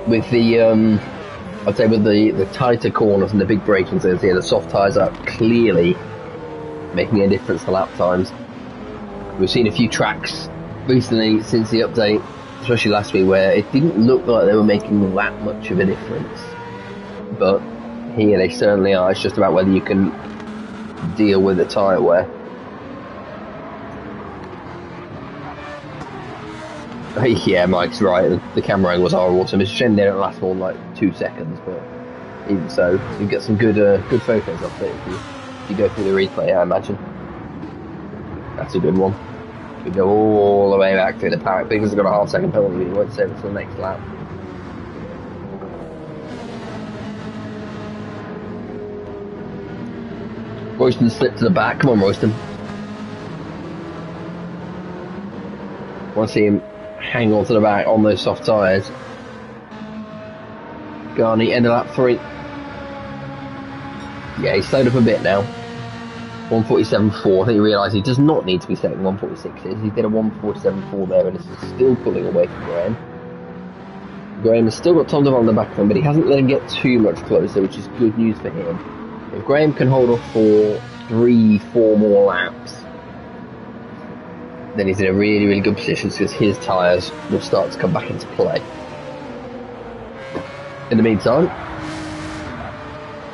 With the I'd say with the tighter corners and the big braking zones here, the soft tyres are clearly making a difference to lap times. We've seen a few tracks recently since the update, especially last week, where it didn't look like they were making that much of a difference. But here they certainly are. It's just about whether you can deal with the tyre wear. Yeah, Mike's right. The camera angles are awesome. It's a shame they don't last more than like 2 seconds, but even so, you get some good photos of it if you go through the replay, I imagine. That's a good one. We go all the way back through the paddock. Biggles has got a half-second penalty, but he won't save it for the next lap. Royston slipped to the back. Come on, Royston. Want to see him hang on to the back on those soft tyres. Garney, end of lap 3. Yeah, he's slowed up a bit now. 147.4. I think he realised he does not need to be setting 146s. He did a 147.4 there, and this is still pulling away from Graham. Graham has still got Tom Devon in the back of him, but he hasn't let him get too much closer, which is good news for him. If Graham can hold off for 3-4 more laps, then he's in a really, really good position because his tyres will start to come back into play. In the meantime,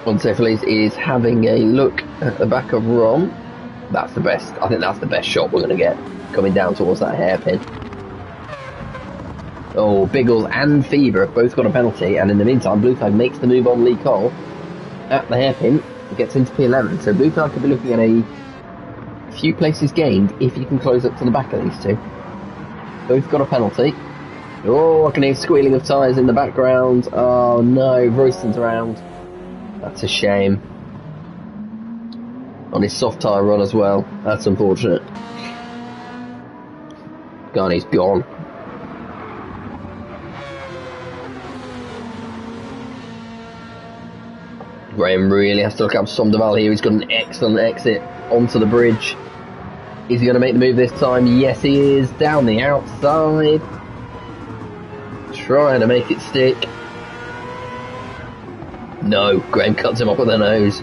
Ftrl is having a look at the back of Ron. That's the best. I think that's the best shot we're going to get coming down towards that hairpin. Oh, Biggles and Fever have both got a penalty, and in the meantime, Blue Flag makes the move on Lee Cole at the hairpin. It gets into P11, so Blue Flag could be looking at a few places gained if you can close up to the back of these two. Both got a penalty. Oh, I can hear squealing of tyres in the background. Oh no, Royston's around. That's a shame. On his soft tyre run as well. That's unfortunate. Garney's gone. Graham really has to look up Somdeval here. He's got an excellent exit onto the bridge. Is he going to make the move this time? Yes, he is. Down the outside. Trying to make it stick. No, Graham cuts him off with the nose.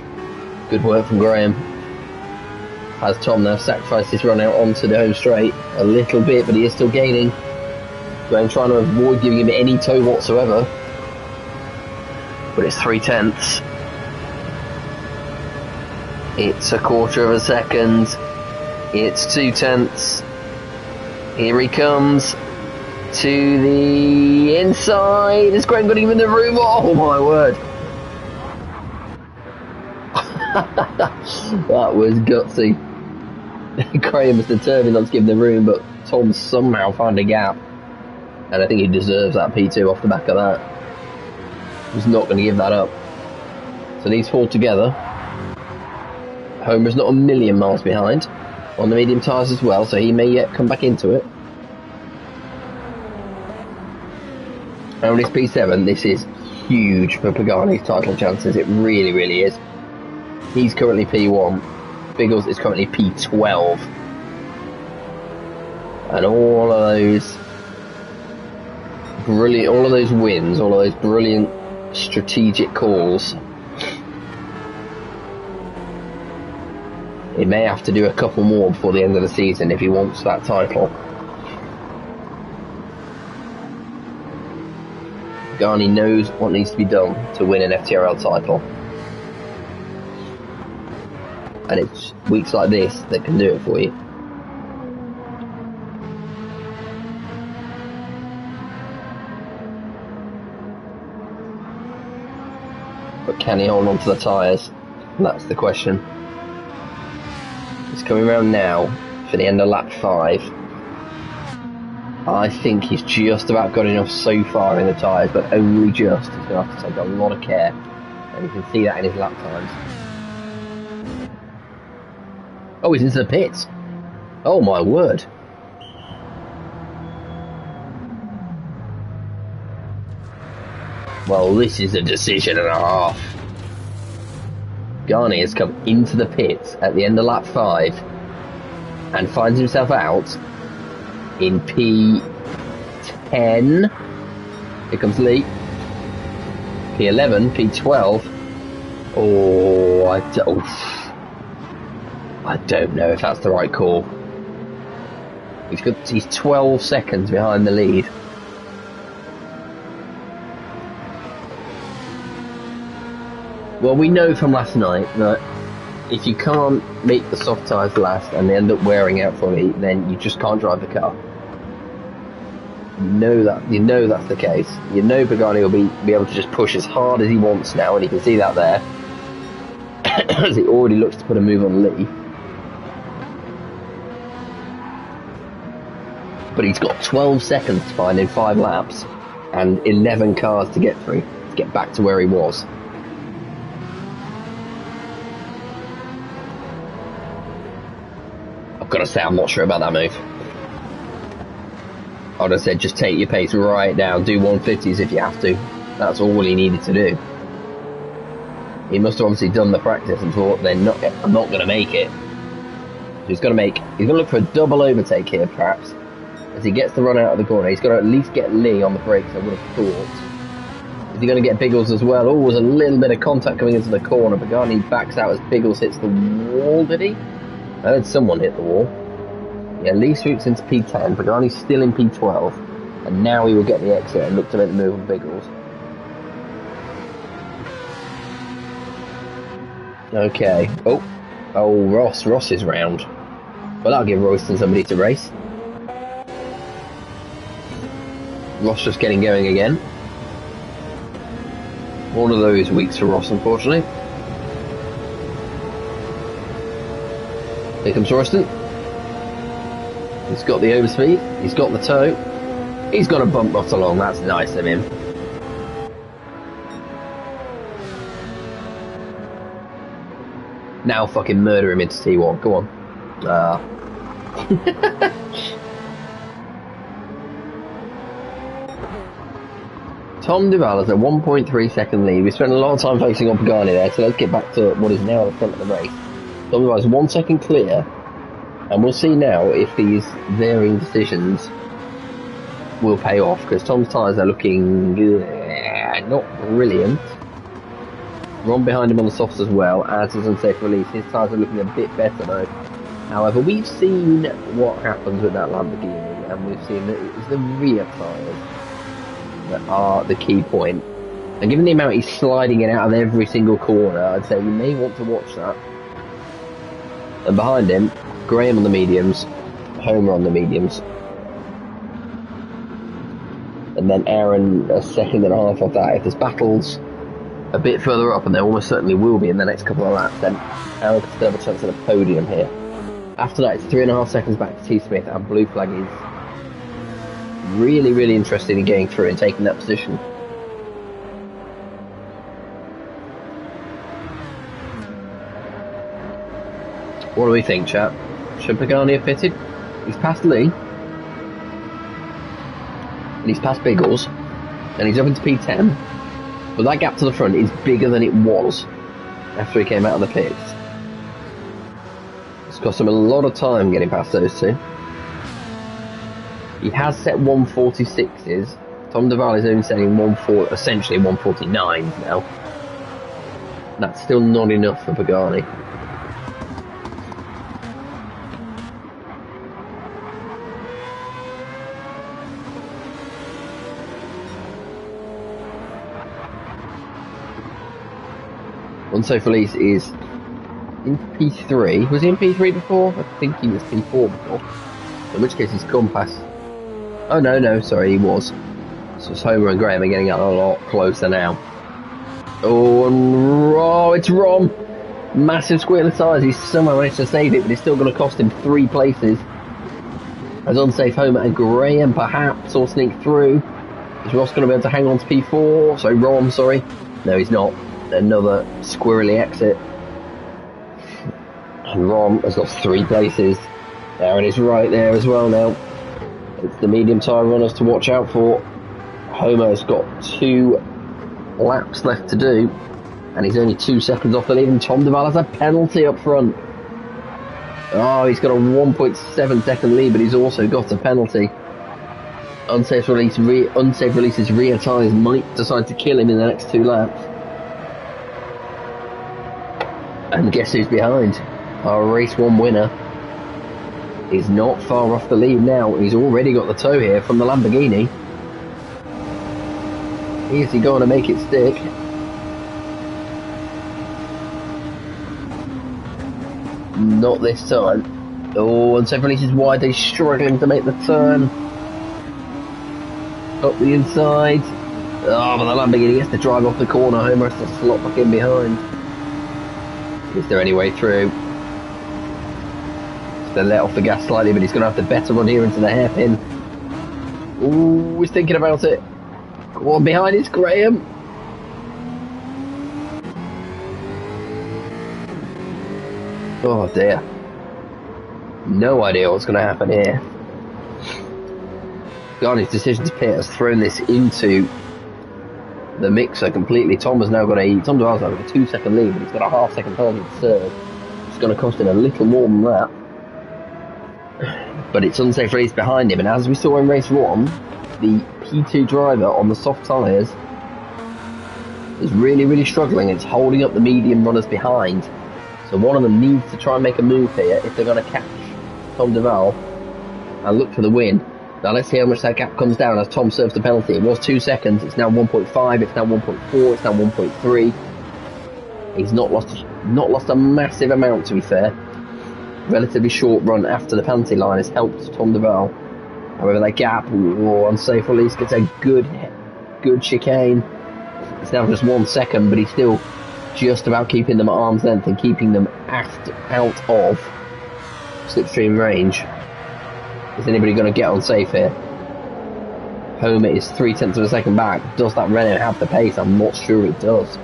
Good work from Graham. Has Tom now sacrificed his run out onto the home straight a little bit, but he is still gaining. Graham trying to avoid giving him any tow whatsoever. But it's 3/10. It's a quarter of a second. It's 2/10. Here he comes to the inside. Is Graham got him in the room? Oh my word. That was gutsy. Graham was determined not to give him the room, but Tom somehow found a gap. And I think he deserves that P2 off the back of that. He's not going to give that up. So these four together. Homer's not a million miles behind on the medium tyres as well, so he may yet come back into it. And on his P7, this is huge for Pagani's title chances. It really, really is. He's currently P1. Biggles is currently P12. And all of those brilliant, all of those wins, all of those brilliant strategic calls. He may have to do a couple more before the end of the season if he wants that title. Garney knows what needs to be done to win an FTRL title. And it's weeks like this that can do it for you. But can he hold on to the tyres? That's the question. He's coming around now for the end of lap 5. I think he's just about got enough so far in the tyres, but only just. He's going to have to take a lot of care. And you can see that in his lap times. Oh, he's into the pits. Oh my word. Well, this is a decision and a half. Garney has come into the pits at the end of lap 5 and finds himself out in P10. Here comes Lee. P11, P12. Oh, I don't know if that's the right call. He's 12 seconds behind the lead. Well, we know from last night that if you can't make the soft tyres last and they end up wearing out fully, then you just can't drive the car. You know that's the case. You know Pagani will be able to just push as hard as he wants now, and you can see that there. As he already looks to put a move on Lee. But he's got 12 seconds to find in 5 laps, and 11 cars to get through, to get back to where he was. I've got to say, I'm not sure about that move. I would have said just take your pace right down, do 150s if you have to. That's all he needed to do. He must have obviously done the practice and thought, I'm not going to make it. He's going to look for a double overtake here, perhaps. As he gets the run out of the corner, he's got to at least get Lee on the brakes, I would have thought. Is he going to get Biggles as well? Oh, there's a little bit of contact coming into the corner. Pagani backs out as Biggles hits the wall, did he? I heard someone hit the wall. Yeah, Lee swoops into P10, Pagani's still in P12, and now he will get the exit and look to make the move on Biggles. Okay. Oh, Ross is round. Well, that'll give Royston somebody to race. Ross just getting going again. One of those weeks for Ross, unfortunately. Here comes Royston. He's got the overspeed. He's got the toe. He's got a bump not along. That's nice of him. Now fucking murder him into T1. Go on. Tom Duval has a 1.3 second lead. We spent a lot of time focusing on Pagani there, so let's get back to what is now the front of the race. Tom Duval is 1 second clear, and we'll see now if these varying decisions will pay off, because Tom's tyres are looking not brilliant. Ron behind him on the softs as well, as is unsafe release. His tyres are looking a bit better though. However, we've seen what happens with that Lamborghini, and we've seen that it's the rear tyres that are the key point. And given the amount he's sliding it out of every single corner, I'd say you may want to watch that. And behind him, Graham on the mediums, Homer on the mediums. And then Aaron a second and a half off that. If there's battles a bit further up, and there almost certainly will be in the next couple of laps, then Aaron could still have a chance at a podium here. After that, it's 3.5 seconds back to T. Smith, and Blue Flag is really, really interested in getting through and taking that position. What do we think, chap? Should Pagani have pitted? He's past Lee. And he's past Biggles. And he's up into P10. But that gap to the front is bigger than it was after he came out of the pits. It's cost him a lot of time getting past those two. He has set 146s. Tom Duval is only setting essentially 149s now. That's still not enough for Pagani. Unsafe release is in P3. Was he in P3 before? I think he was P4 before. In which case he's gone past. Oh no, sorry, he was. So it's Homer and Graham are getting a lot closer now. Oh, and it's Rom. Massive squeal of tyres. He's somehow managed to save it, but it's still going to cost him 3 places. As unsafe Homer and Graham perhaps will sneak through. Is Ross going to be able to hang on to P4? Sorry, Rom, sorry. No, he's not. Another squirrely exit. And Rom has got 3 places. Aaron is right there as well now. It's the medium tyre runners to watch out for. Homer's got 2 laps left to do, and he's only 2 seconds off the lead, and Tom Duval has a penalty up front. Oh, he's got a 1.7 second lead, but he's also got a penalty. Unsafe releases rear tyres might decide to kill him in the next 2 laps. And guess who's behind? Our race 1 winner is not far off the lead now. He's already got the toe here from the Lamborghini. Is he going to make it stick? Not this time. Oh, and Unsafe releases wide. They're struggling to make the turn. Up the inside. Oh, but the Lamborghini gets to drive off the corner. Homer has to slot back in behind. Is there any way through? Just to let off the gas slightly, but he's going to have to better run here into the hairpin. Ooh, he's thinking about it. Go on, behind is Graham. Oh dear. No idea what's going to happen here. Garney's decision to pit has thrown this into the mixer completely. Tom has now got Tom Duval's now got a 2-second lead, but he's got a half-second penalty to serve. It's going to cost him a little more than that. But it's unsafe race behind him, and as we saw in race 1, the P2 driver on the soft tyres is really, really struggling. It's holding up the medium runners behind. So one of them needs to try and make a move here if they're going to catch Tom Duval and look for the win. Now let's see how much that gap comes down as Tom serves the penalty. It was 2 seconds, it's now 1.5, it's now 1.4, it's now 1.3. He's not lost a massive amount, to be fair. Relatively short run after the penalty line has helped Tom Duval. However, that gap, unsafe release, gets a good chicane. It's now just 1 second, but he's still just about keeping them at arm's length and keeping them out of slipstream range. Is anybody going to get on safe here? Homer is 0.3 of a second back. Does that Renault have the pace? I'm not sure it does.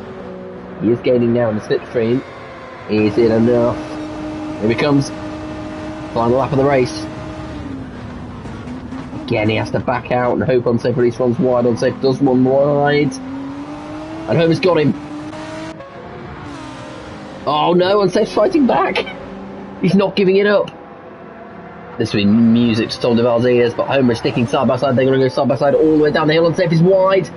He is gaining now in the slipstream. Is it enough? Here he comes. Final lap of the race. Again, he has to back out and hope unsafe release runs wide. Unsafe does run wide. And Homer's got him. Oh no, Unsafe's fighting back. He's not giving it up. This will be music to Tom Duval's ears, but Homer is sticking side by side. They're going to go side by side all the way down the hill. Unsafe is wide.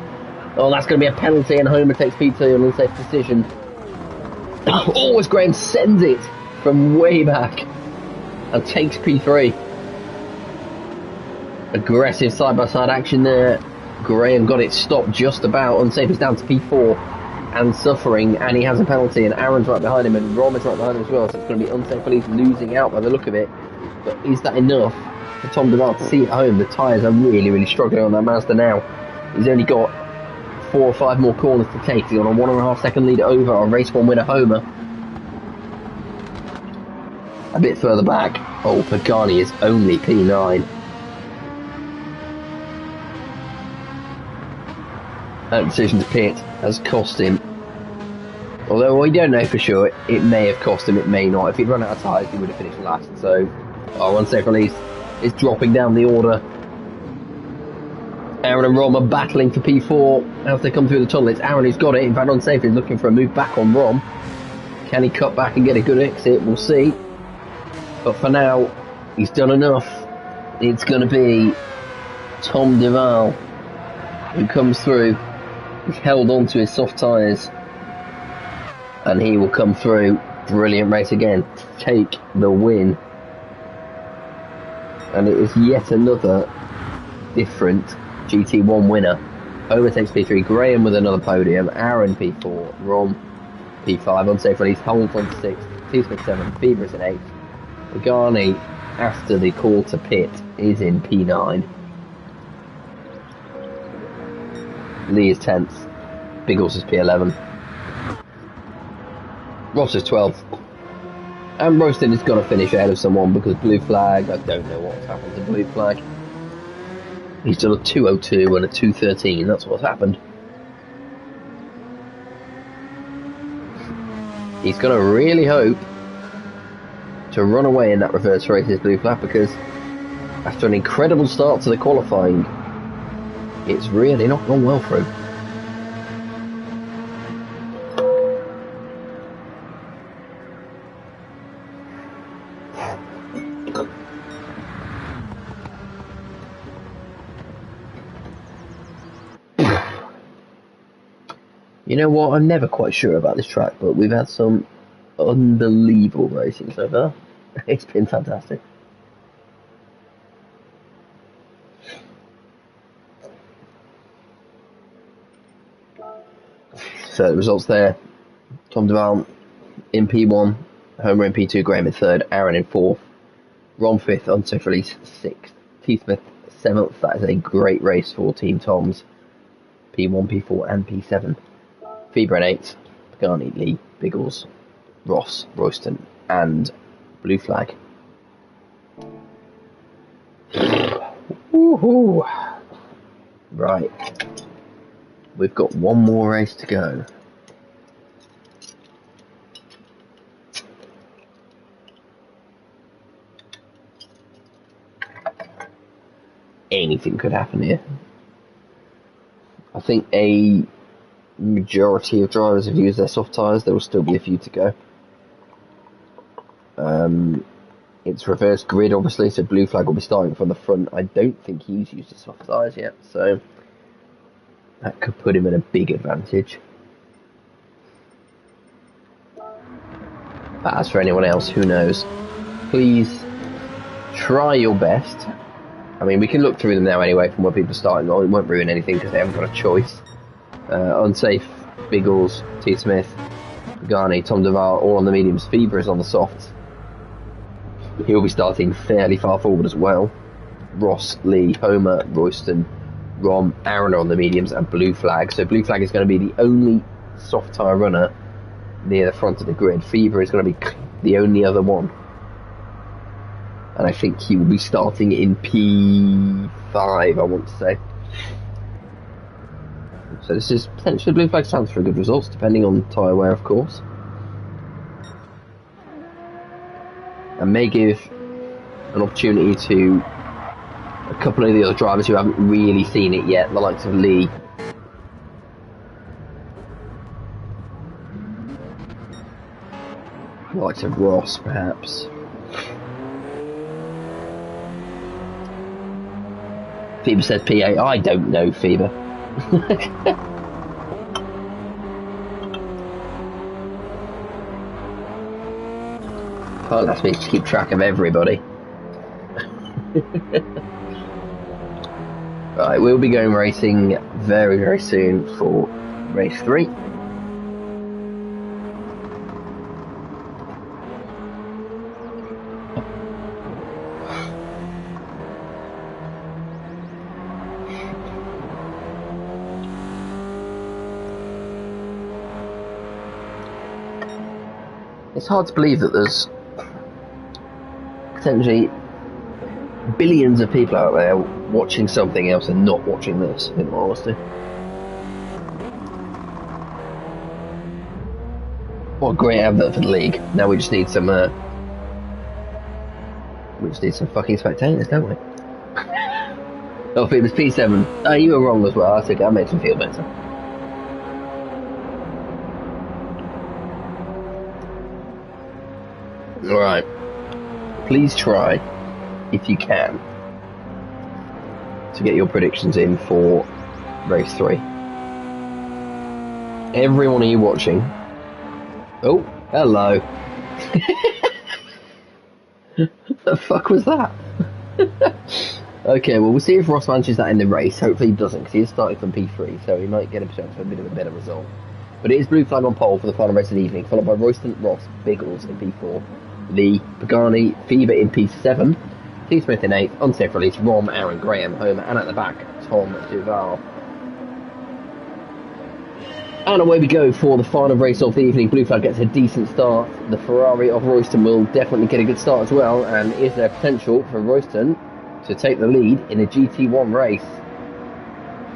Oh, that's going to be a penalty, and Homer takes P2 on unsafe decision. Oh, as Graham sends it from way back and takes P3. Aggressive side by side action there. Graham got it stopped just about. Unsafe is down to P4 and suffering, and he has a penalty, and Aaron's right behind him, and Rom is right behind him as well, so it's going to be unsafe release losing out by the look of it. But is that enough for Tom Duval to see at home? The tyres are really, really struggling on that Mazda now. He's only got 4 or 5 more corners to take. He's on a 1.5 second lead over on race 1 winner Homer. A bit further back. Oh, Pagani is only P9. That decision to pit has cost him. Although we don't know for sure, it may have cost him, it may not. If he'd run out of tyres, he would have finished last. So, unsafe release is dropping down the order. Aaron and Rom are battling for P4 as they come through the tunnel. It's Aaron who's got it. In fact, unsafe is looking for a move back on Rom. Can he cut back and get a good exit? We'll see. But for now, he's done enough. It's going to be Tom Duval who comes through. He's held on to his soft tyres. And he will come through. Brilliant race again to take the win. And it is yet another different GT1 winner. Homer takes P3, Graham with another podium, Aaron P4, Rom P5, unsafe release, Holt on 6th, T-Smith 7th, Fevers in 8th. Pagani, after the call to pit, is in P9. Lee is 10th, Biggles is P11. Ross is 12th. And Roasted is going to finish ahead of someone because Blue Flag, I don't know what's happened to Blue Flag. He's done a 2:02 and a 2:13, that's what's happened. He's going to really hope to run away in that reverse race, his Blue Flag, because after an incredible start to the qualifying, it's really not gone well for him. You know what, I'm never quite sure about this track, but we've had some unbelievable racing so far. It's been fantastic. So the results there. Tom Duval in P1, Homer in P2, Graham in 3rd, Aaron in 4th, Ron 5th, unsafe release 6th, T. Smith 7th. That is a great race for Team Toms. P1, P4 and P7. Fever in 8th. Pagani, Lee, Biggles, Ross, Royston and Blue Flag. Woohoo! Right. We've got one more race to go. Anything could happen here. I think a majority of drivers have used their soft tyres. There will still be a few to go. It's reverse grid, obviously, so Blue Flag will be starting from the front. I don't think he's used his soft tyres yet, so that could put him in a big advantage. But as for anyone else, who knows? Please try your best. I mean, we can look through them now anyway from where people are starting. It won't ruin anything because they haven't got a choice. Unsafe, Biggles, T. Smith, Pagani, Tom Duval, all on the mediums. Fever is on the softs. He'll be starting fairly far forward as well. Ross, Lee, Homer, Royston, Rom, Aaron are on the mediums, and Blue Flag. So Blue Flag is going to be the only soft tyre runner near the front of the grid. Fever is going to be the only other one. And I think he will be starting in P5, I want to say. So this is potentially Blue Flag chance for good results, depending on tyre wear, of course. And may give an opportunity to a couple of the other drivers who haven't really seen it yet, the likes of Lee. The likes of Ross, perhaps. Fever says P8. I don't know, Fever. Can't ask me to keep track of everybody. Right, we'll be going racing very, very soon for race 3. It's hard to believe that there's potentially billions of people out there watching something else and not watching this, in all honesty. What a great advert for the league. Now we just need some fucking spectators, don't we? Oh, if it was P7. Oh, you were wrong as well. I think I made him feel better. Alright. Please try, if you can, to get your predictions in for race 3. Every one of you watching. Oh, hello. What the fuck was that? Okay, well, we'll see if Ross manages that in the race. Hopefully he doesn't, because he is starting from P3, so he might get himself a bit of a better result. But it is Blue Flag on pole for the final race of the evening, followed by Royston, Ross, Biggles in P4, Lee, Pagani, Fever in P7, T. Smith in 8th, unsafe release, Rom, Aaron, Graham, Homer, and at the back, Tom Duval. And away we go for the final race of the evening. Blue Flag gets a decent start. The Ferrari of Royston will definitely get a good start as well, and is there potential for Royston to take the lead in a GT1 race?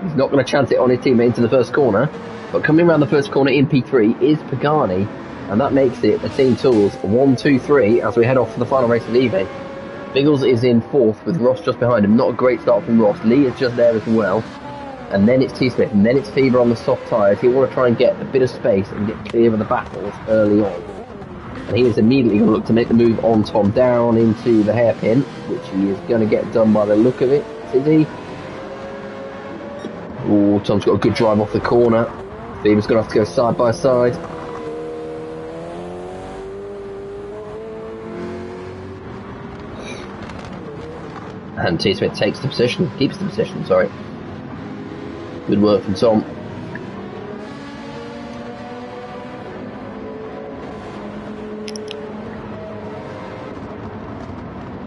He's not going to chance it on his teammate into the first corner, but coming around the first corner in P3 is Pagani, and that makes it a Team Tools 1-2-3 as we head off for the final race of the evening. Biggles is in 4th with Ross just behind him. Not a great start from Ross. Lee is just there as well. And then it's T. Smith, and then it's Fever on the soft tyres. He'll want to try and get a bit of space and get clear of the battles early on. And he is immediately going to look to make the move on Tom down into the hairpin, which he is going to get done by the look of it, is he? Oh, Tom's got a good drive off the corner. Fever's going to have to go side by side. And T. Smith takes the position, keeps the position, sorry. Good work from Tom.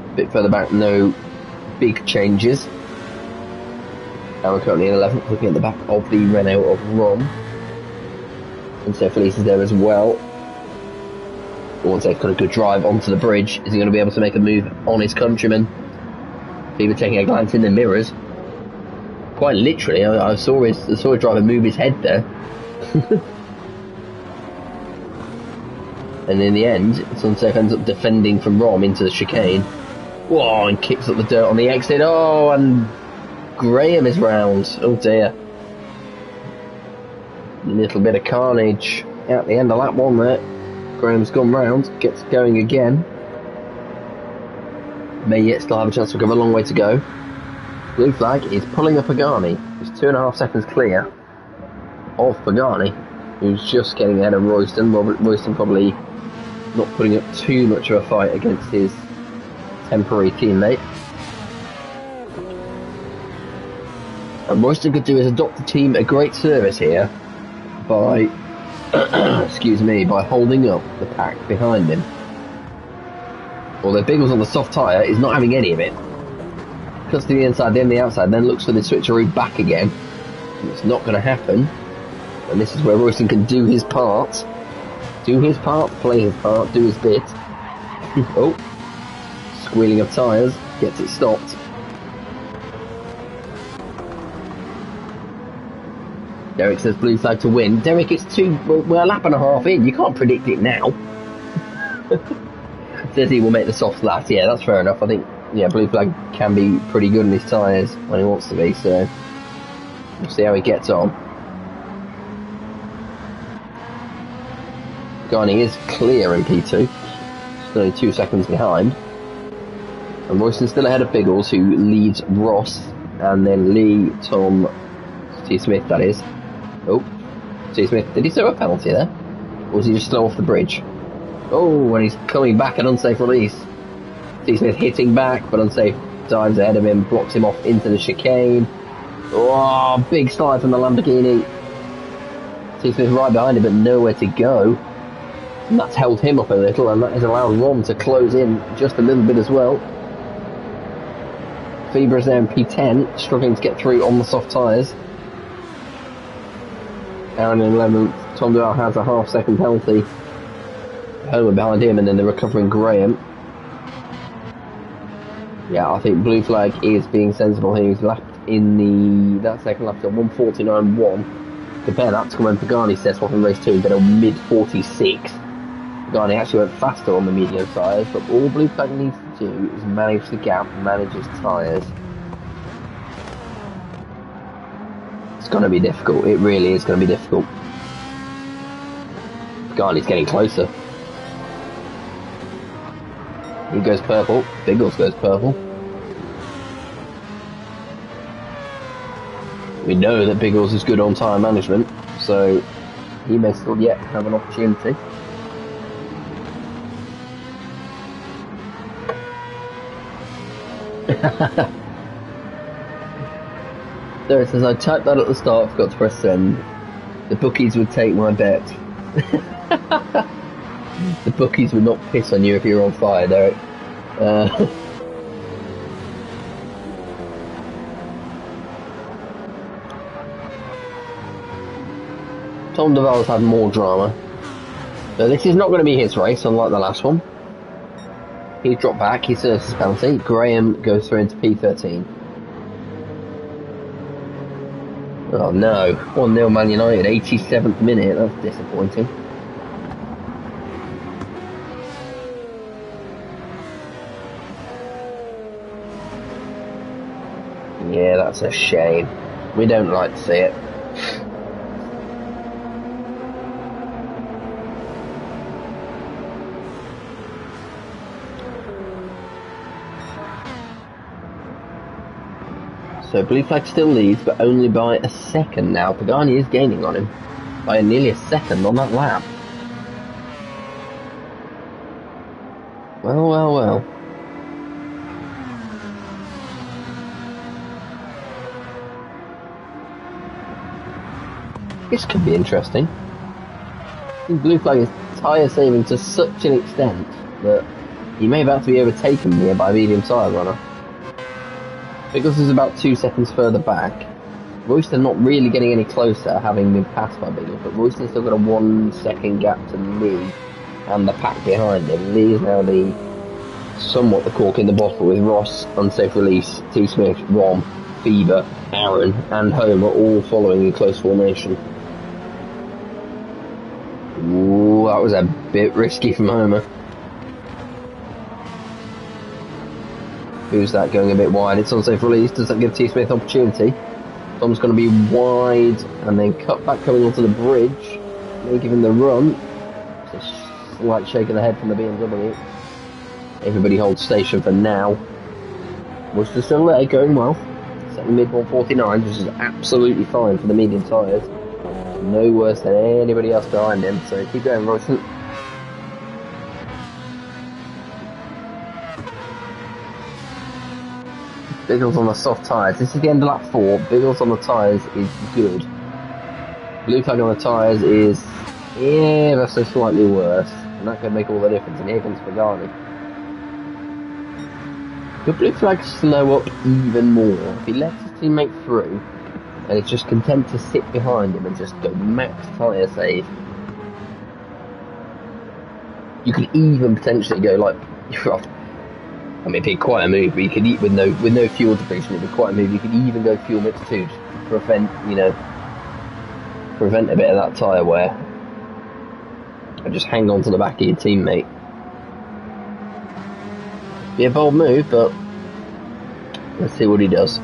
A bit further back, no big changes. And we're currently in 11th, looking at the back of the Renault of Rom. And so Felice is there as well. Once they've got a good drive onto the bridge, is he going to be able to make a move on his countryman? Even taking a glance in the mirrors. Quite literally, I saw his driver move his head there. And in the end, Sunsafe ends up defending from Rom into the chicane. Whoa, and kicks up the dirt on the exit. Oh, and Graham is round. Oh dear. A little bit of carnage at the end of lap one there. Graham's gone round, gets going again. May yet still have a chance to go a long way to go. Blue flag is pulling up Pagani. He's 2.5 seconds clear of Pagani, who's just getting ahead of Royston. Well, Royston probably not putting up too much of a fight against his temporary teammate. And Royston could do is adopt the team a great service here by, excuse me, by holding up the pack behind him. Although Biggles on the soft tyre is not having any of it. Cuts to the inside, then the outside, then looks for the switcheroo back again. It's not going to happen. And this is where Royston can do his part. Do his part, play his part, do his bit. Oh. Squealing of tyres, gets it stopped. Derek says blue flag to win. Derek, it's we're a lap and a half in. You can't predict it now. Says he will make the soft last. Yeah, that's fair enough. I think, yeah, blue flag can be pretty good in his tyres when he wants to be, so we'll see how he gets on. Garney is clear in P2, still only 2 seconds behind. And Royston's still ahead of Biggles, who leads Ross, and then Lee, Tom, T. Smith, that is. Oh, T. Smith, did he throw a penalty there? Or was he just slow off the bridge? Oh, and he's coming back, an unsafe release. T. Smith hitting back, but unsafe dives ahead of him, blocks him off into the chicane. Oh, big slide from the Lamborghini. T. Smith right behind him, but nowhere to go. And that's held him up a little, and that has allowed Ron to close in just a little bit as well. Feber's there in P10, struggling to get through on the soft tyres. Aaron in 11th, Tom Doyle has a half-second penalty. Homer behind him, and then the recovering Graham. Yeah, I think blue flag is being sensible here. He's lapped in that second lap to 1:49.1. Compare that to when Pagani sets off in race 2 and did a mid-46. Pagani actually went faster on the medium tyres, but all blue flag needs to do is manage the gap, manage his tyres. It's going to be difficult. It really is going to be difficult. Pagani's getting closer. He goes purple. Biggles goes purple. We know that Biggles is good on tyre management, so he may still yet have an opportunity. There it says, I typed that at the start, forgot to press send. The bookies would take my bet. The bookies would not piss on you if you were on fire, Derek. Tom Duval's had more drama. So this is not going to be his race, unlike the last one. He's dropped back, he serves his penalty. Graham goes through into P13. Oh no, 1-0 Man United, 87th minute, that's disappointing. Yeah, that's a shame. We don't like to see it. So blue flag still leads, but only by a second now. Pagani is gaining on him by nearly a second on that lap. Well, well, well. This could be interesting. I think blue flag is tyre saving to such an extent that he may about to be overtaken here by a medium tyre runner. Biggles is about 2 seconds further back. Royston not really getting any closer, having been passed by Biggles, but Royston's still got a 1 second gap to Lee and the pack behind him. Lee is now somewhat the cork in the bottle, with Ross, Unsafe Release, T. Smith, Rom, Fever, Aaron and Homer all following in close formation. Ooh, that was a bit risky from Homer. Who's that going a bit wide? It's Unsafe Release. Does that give T. Smith opportunity? Tom's going to be wide and then cut back coming onto the bridge. May give him the run. Just a slight shake of the head from the BMW. Everybody holds station for now. Worcester still there, going well. Setting mid 149, which is absolutely fine for the medium tyres. No worse than anybody else behind him, so keep going, Royston. Biggles on the soft tyres. This is the end of lap 4. Biggles on the tyres is good. Blue flag on the tyres is ever so slightly worse, and that could make all the difference. And here comes Pagani. Could blue flag slow up even more? If he lets his teammate through, and he's just content to sit behind him and just go max tyre save, you could even potentially go like, I mean, it'd be quite a move, but you could eat with no fuel depletion. It'd be quite a move. You could even go fuel mix 2 to prevent a bit of that tyre wear, and just hang on to the back of your teammate. Be a bold move, but let's see what he does.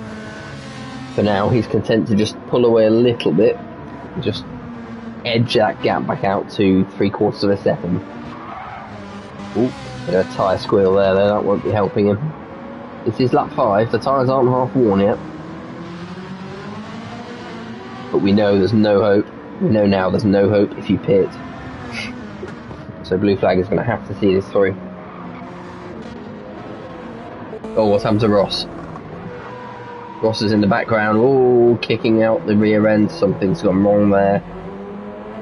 For now, he's content to just pull away a little bit, just edge that gap back out to 3/4 of a second. Ooh. A tyre squeal there, though, that won't be helping him. This is lap 5, the tyres aren't half worn yet. But we know there's no hope. We know now there's no hope if you pit. So blue flag is going to have to see this through. Oh, what's happened to Ross? Ross is in the background, oh, kicking out the rear end. Something's gone wrong there.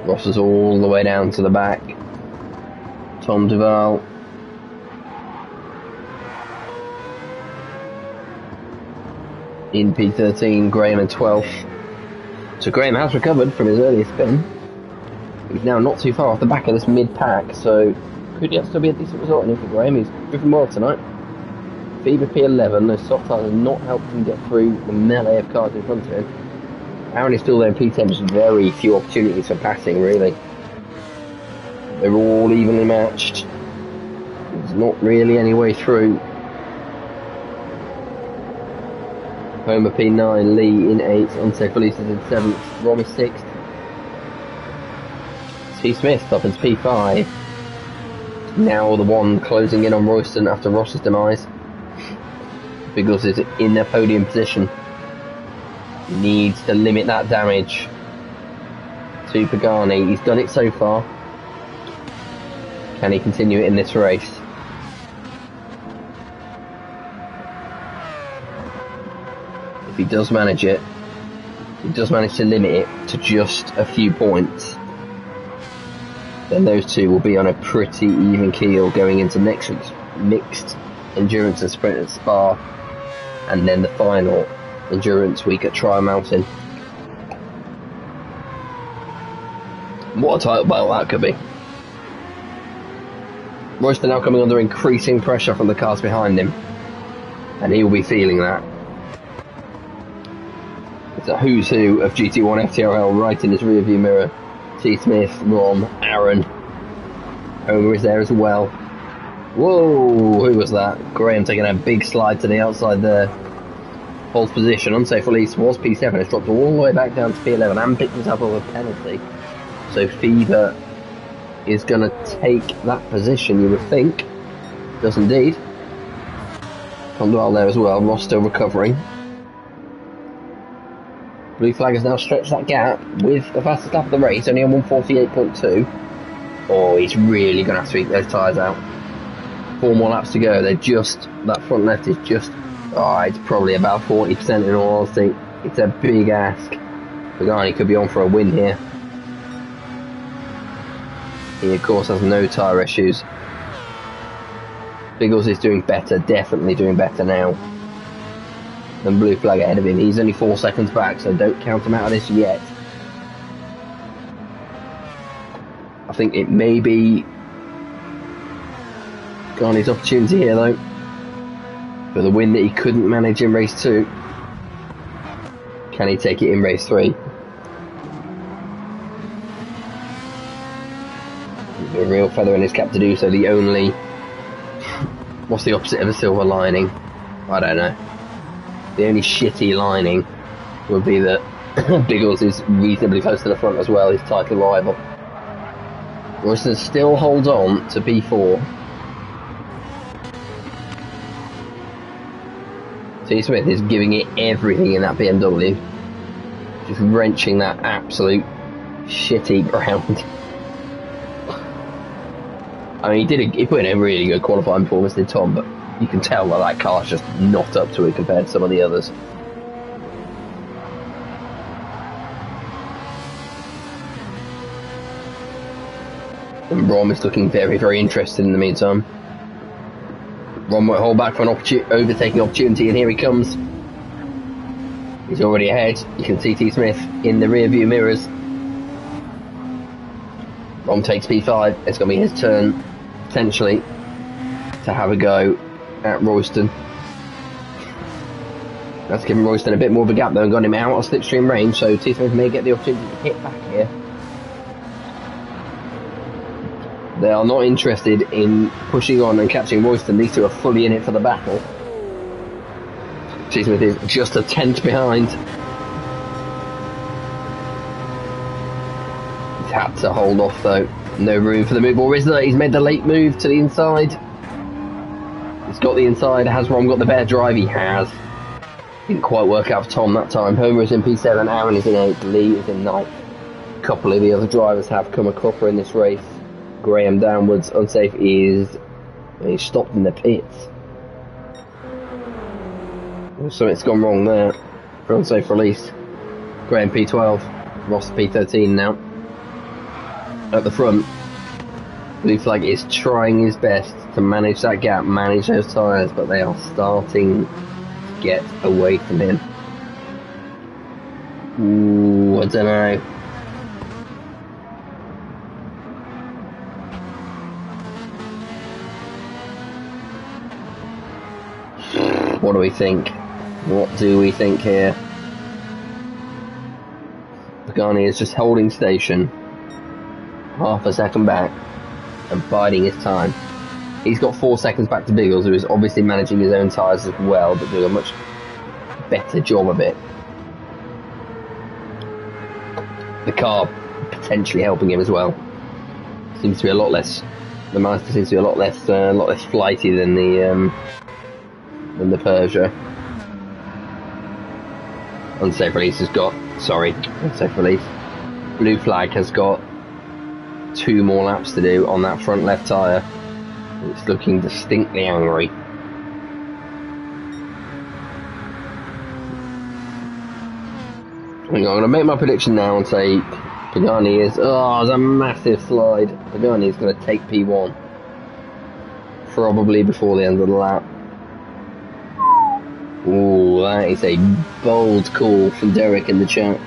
Ross is all the way down to the back. Tom Duval. In P13, Graham in 12th. So Graham has recovered from his earlier spin. He's now not too far off the back of this mid-pack, so could yet still be a decent result in for Graham. He's driven well tonight. Fever P11, those soft tyres have not helped him get through the melee of cars in front of him. Aaron is still there in P10, just very few opportunities for passing, really. They're all evenly matched. There's not really any way through. Homer P9, Lee in 8th, Unsafe Releases in 7th, Rom is 6th. T. Smith up into P5. Now the one closing in on Royston after Ross's demise. Biggles is in their podium position. Needs to limit that damage to Pagani. He's done it so far. Can he continue it in this race? If he does manage it, he does manage to limit it to just a few points, then those two will be on a pretty even keel going into next week's mixed endurance and sprint at Spa, and then the final endurance week at Tri Mountain. What a title battle that could be. Royston now coming under increasing pressure from the cars behind him, and he will be feeling that. It's a who's who of GT1 FTRL right in his rear view mirror. T. Smith, Rom, Aaron. Homer is there as well. Whoa, who was that? Graham taking a big slide to the outside there. Pole position, Unsafe Release was P7. It's dropped all the way back down to P11 and picked himself up a penalty. So Fever is going to take that position, you would think. Does indeed. Condwell there as well. Ross still recovering. Blue flag has now stretched that gap with the fastest lap of the race, only on 148.2. Oh, he's really going to have to eat those tyres out. 4 more laps to go. They're just, that front left is just, it's probably about 40% in all honesty. It's a big ask. Pagani could be on for a win here. He, of course, has no tyre issues. Biggles is doing better, definitely doing better now. and blue flag ahead of him. He's only 4 seconds back, so don't count him out of this yet. I think it may be Garney's opportunity here though, for the win that he couldn't manage in race 2. Can he take it in race 3? A real feather in his cap to do so. The only... what's the opposite of a silver lining? I don't know. The only shitty lining would be that Biggles is reasonably close to the front as well, his title rival. Royston still holds on to P4. T. Smith is giving it everything in that BMW. Just wrenching that absolute shitty ground. I mean, he put in a really good qualifying performance, did Tom, but you can tell that car's just not up to it compared to some of the others. And Rom is looking very, very interested in the meantime. Rom won't hold back for an overtaking opportunity, and here he comes. He's already ahead. You can see T. Smith in the rear view mirrors. Rom takes P5. It's going to be his turn, potentially, to have a go at Royston. That's given Royston a bit more of a gap though and got him out of slipstream range, so T. Smith may get the opportunity to hit back here. They are not interested in pushing on and catching Royston. These two are fully in it for the battle. T. Smith is just a tenth behind. He's had to hold off though. No room for the move, or is there? He's made the late move to the inside. He's got the inside. Has Rom got the better drive? He has. Didn't quite work out for Tom that time. Homer is in P7, Aaron is in 8th, Lee is in 9th. A couple of the other drivers have come a copper in this race. Graham downwards, unsafe he's stopped in the pits. Something's gone wrong there for unsafe release. Graham P12, Ross P13 now. At the front, Blue Flag is trying his best to manage that gap, manage those tyres, but they are starting to get away from him. Ooh, I don't know. What do we think? What do we think here? Pagani is just holding station, half a second back, and biding his time. He's got 4 seconds back to Biggles, who is obviously managing his own tyres as well, but doing a much better job of it. The car potentially helping him as well. Seems to be a lot less. The Master seems to be a lot less flighty than the Peugeot. Unsafe release has got. Unsafe release. Blue Flag has got 2 more laps to do on that front left tyre. It's looking distinctly angry. I'm going to make my prediction now and say Pagani is. Oh, there's a massive slide. Pagani is going to take P1. Probably before the end of the lap. Ooh, that is a bold call from Derek in the chat.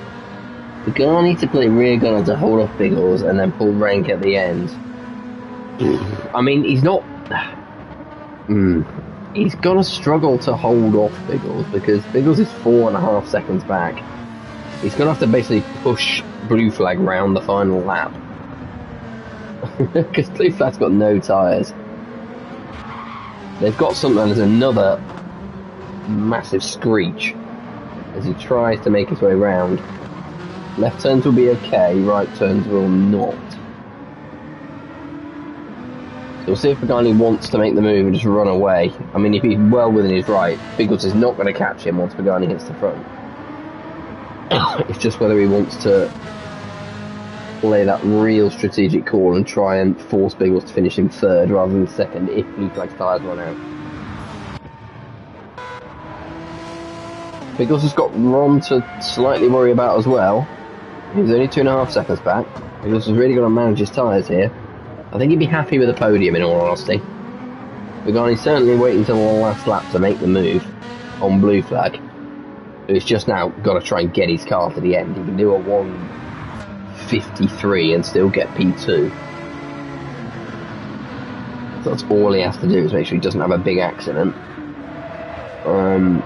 Pagani to play rear gunner to hold off Biggles and then pull rank at the end. I mean, he's not. He's gonna struggle to hold off Biggles because Biggles is 4.5 seconds back. He's gonna have to basically push Blue Flag round the final lap because Blue Flag's got no tyres. They've got something. There's another massive screech as he tries to make his way round. Left turns will be okay, right turns will not. So we'll see if Pagani wants to make the move and just run away. I mean, if he's well within his right, Biggles is not going to catch him once Pagani hits the front. It's just whether he wants to play that real strategic call and try and force Biggles to finish in third rather than second if Blue Flag's tyres run out. Biggles has got Rom to slightly worry about as well. He's only 2.5 seconds back. Biggles has really got to manage his tyres here. I think he'd be happy with a podium in all honesty. Pagani's certainly waiting until the last lap to make the move on Blue Flag. He's just now got to try and get his car to the end. He can do a 1:53 and still get P2. So that's all he has to do, is make sure he doesn't have a big accident. A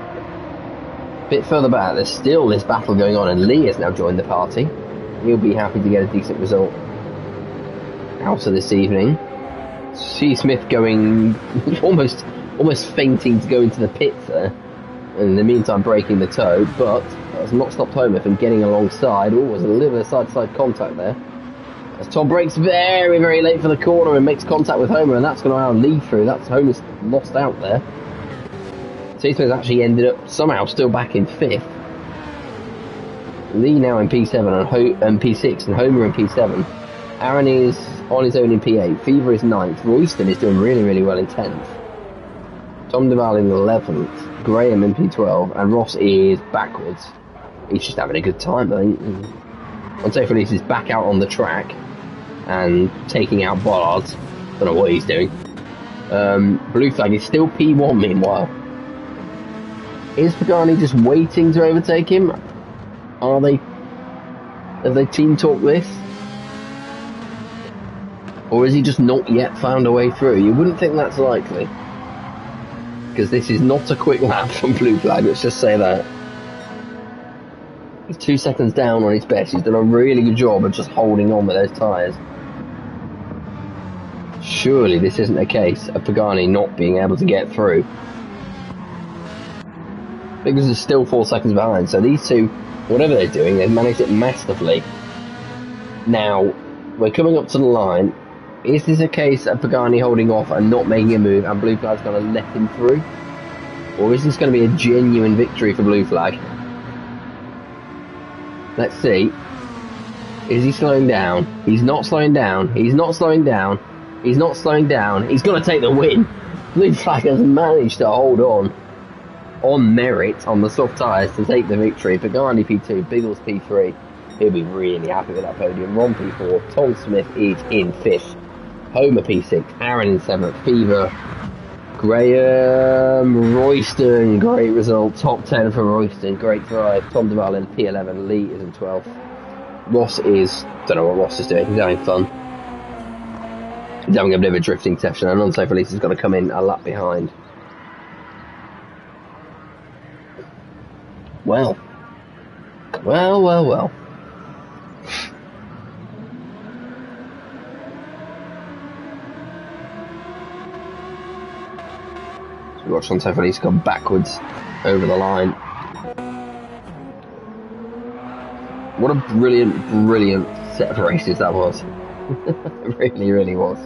bit further back, there's still this battle going on, and Lee has now joined the party. He'll be happy to get a decent result out of this evening. See Smith going almost fainting to go into the pits there. And in the meantime breaking the toe, but that's not stopped Homer from getting alongside. Oh, there's a little bit of side-to-side contact there. As Tom brakes very, very late for the corner and makes contact with Homer, and that's going to allow Lee through. That's Homer's lost out there. T. Smith actually ended up somehow still back in 5th. Lee now in P7 and P6, and Homer in P7. Aaron is on his own in P8. Fever is 9th. Royston is doing really, really well in 10th. Tom Duval in 11th. Graham in P12, and Ross is backwards. He's just having a good time, I think. Unsafe Release is back out on the track and taking out bollards. Don't know what he's doing. Blue Flag is still P1 meanwhile. Is Pagani just waiting to overtake him? Have they team talked this? Or is he just not yet found a way through? You wouldn't think that's likely, because this is not a quick lap from Blue Flag, let's just say that. He's 2 seconds down on his best. He's done a really good job of just holding on with those tyres. Surely this isn't a case of Pagani not being able to get through. Because he's still 4 seconds behind, so these two, whatever they're doing, they've managed it masterfully. Now, we're coming up to the line. Is this a case of Pagani holding off and not making a move, and Blue Flag's going to let him through? Or is this going to be a genuine victory for Blue Flag? Let's see. Is he slowing down? He's not slowing down. He's not slowing down. He's not slowing down. He's going to take the win. Blue Flag has managed to hold on merit on the soft tyres to take the victory. Pagani P2, Biggles P3. He'll be really happy with that podium. Ron P4, Tom Smith is in 5th. Homer P6, Aaron in 7th, Fever, Graham, Royston, great result, top 10 for Royston, great drive. Tom Duval in P11, Lee is in 12th. Ross is, don't know what Ross is doing, he's having fun. He's having a bit of a drifting session, and Unsafe Release is going to come in a lap behind. Well. So we watch Unsafe Release go backwards over the line. What a brilliant set of races that was. It really, really was.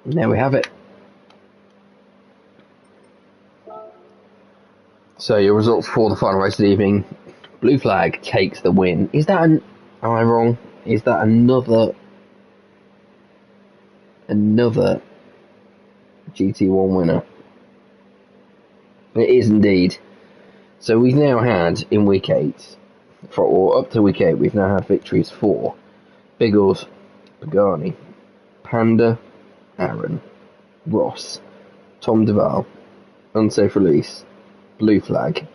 And there we have it. So your results for the final race of the evening. Blue Flag takes the win. Is that am I wrong? Is that another GT1 winner? It is indeed. So we've now had in week 8, or up to week 8, we've now had victories for Biggles, Pagani, Panda, Aaron, Ross, Tom Duval, Unsafe Release, Blue Flag,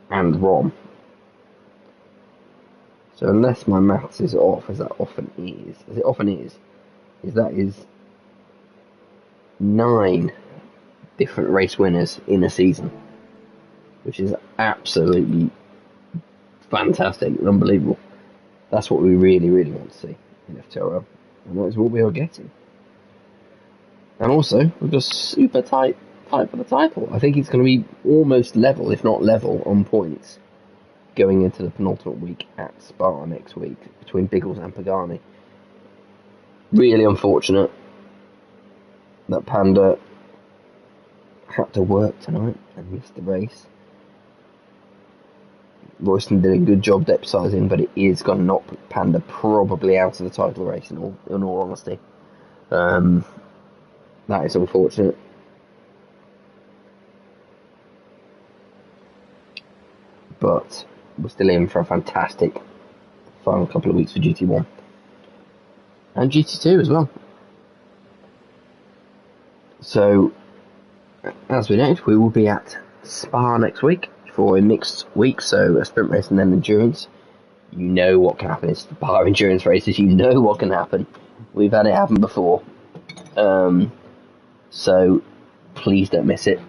and Rom. So unless my maths is off, as it often is, that is 9 different race winners in a season, which is absolutely fantastic and unbelievable. That's what we really, really want to see in FTRL, and that is what we are getting. And also, we're just super tight for the title. I think it's going to be almost level, if not level, on points going into the penultimate week at Spa next week between Biggles and Pagani. Really unfortunate that Panda had to work tonight and missed the race. Royston did a good job deputising, but it is going to knock Panda probably out of the title race in all honesty. That is unfortunate. But we're still in for a fantastic final couple of weeks for GT1. And GT2 as well. So, as we know, we will be at Spa next week for a mixed week, so a sprint race and then endurance. You know what can happen. It's the bar endurance races, you know what can happen. We've had it happen before. So, please don't miss it.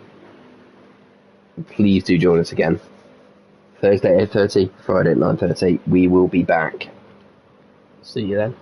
Please do join us again. Thursday at 8:30, Friday at 9:30. We will be back. See you then.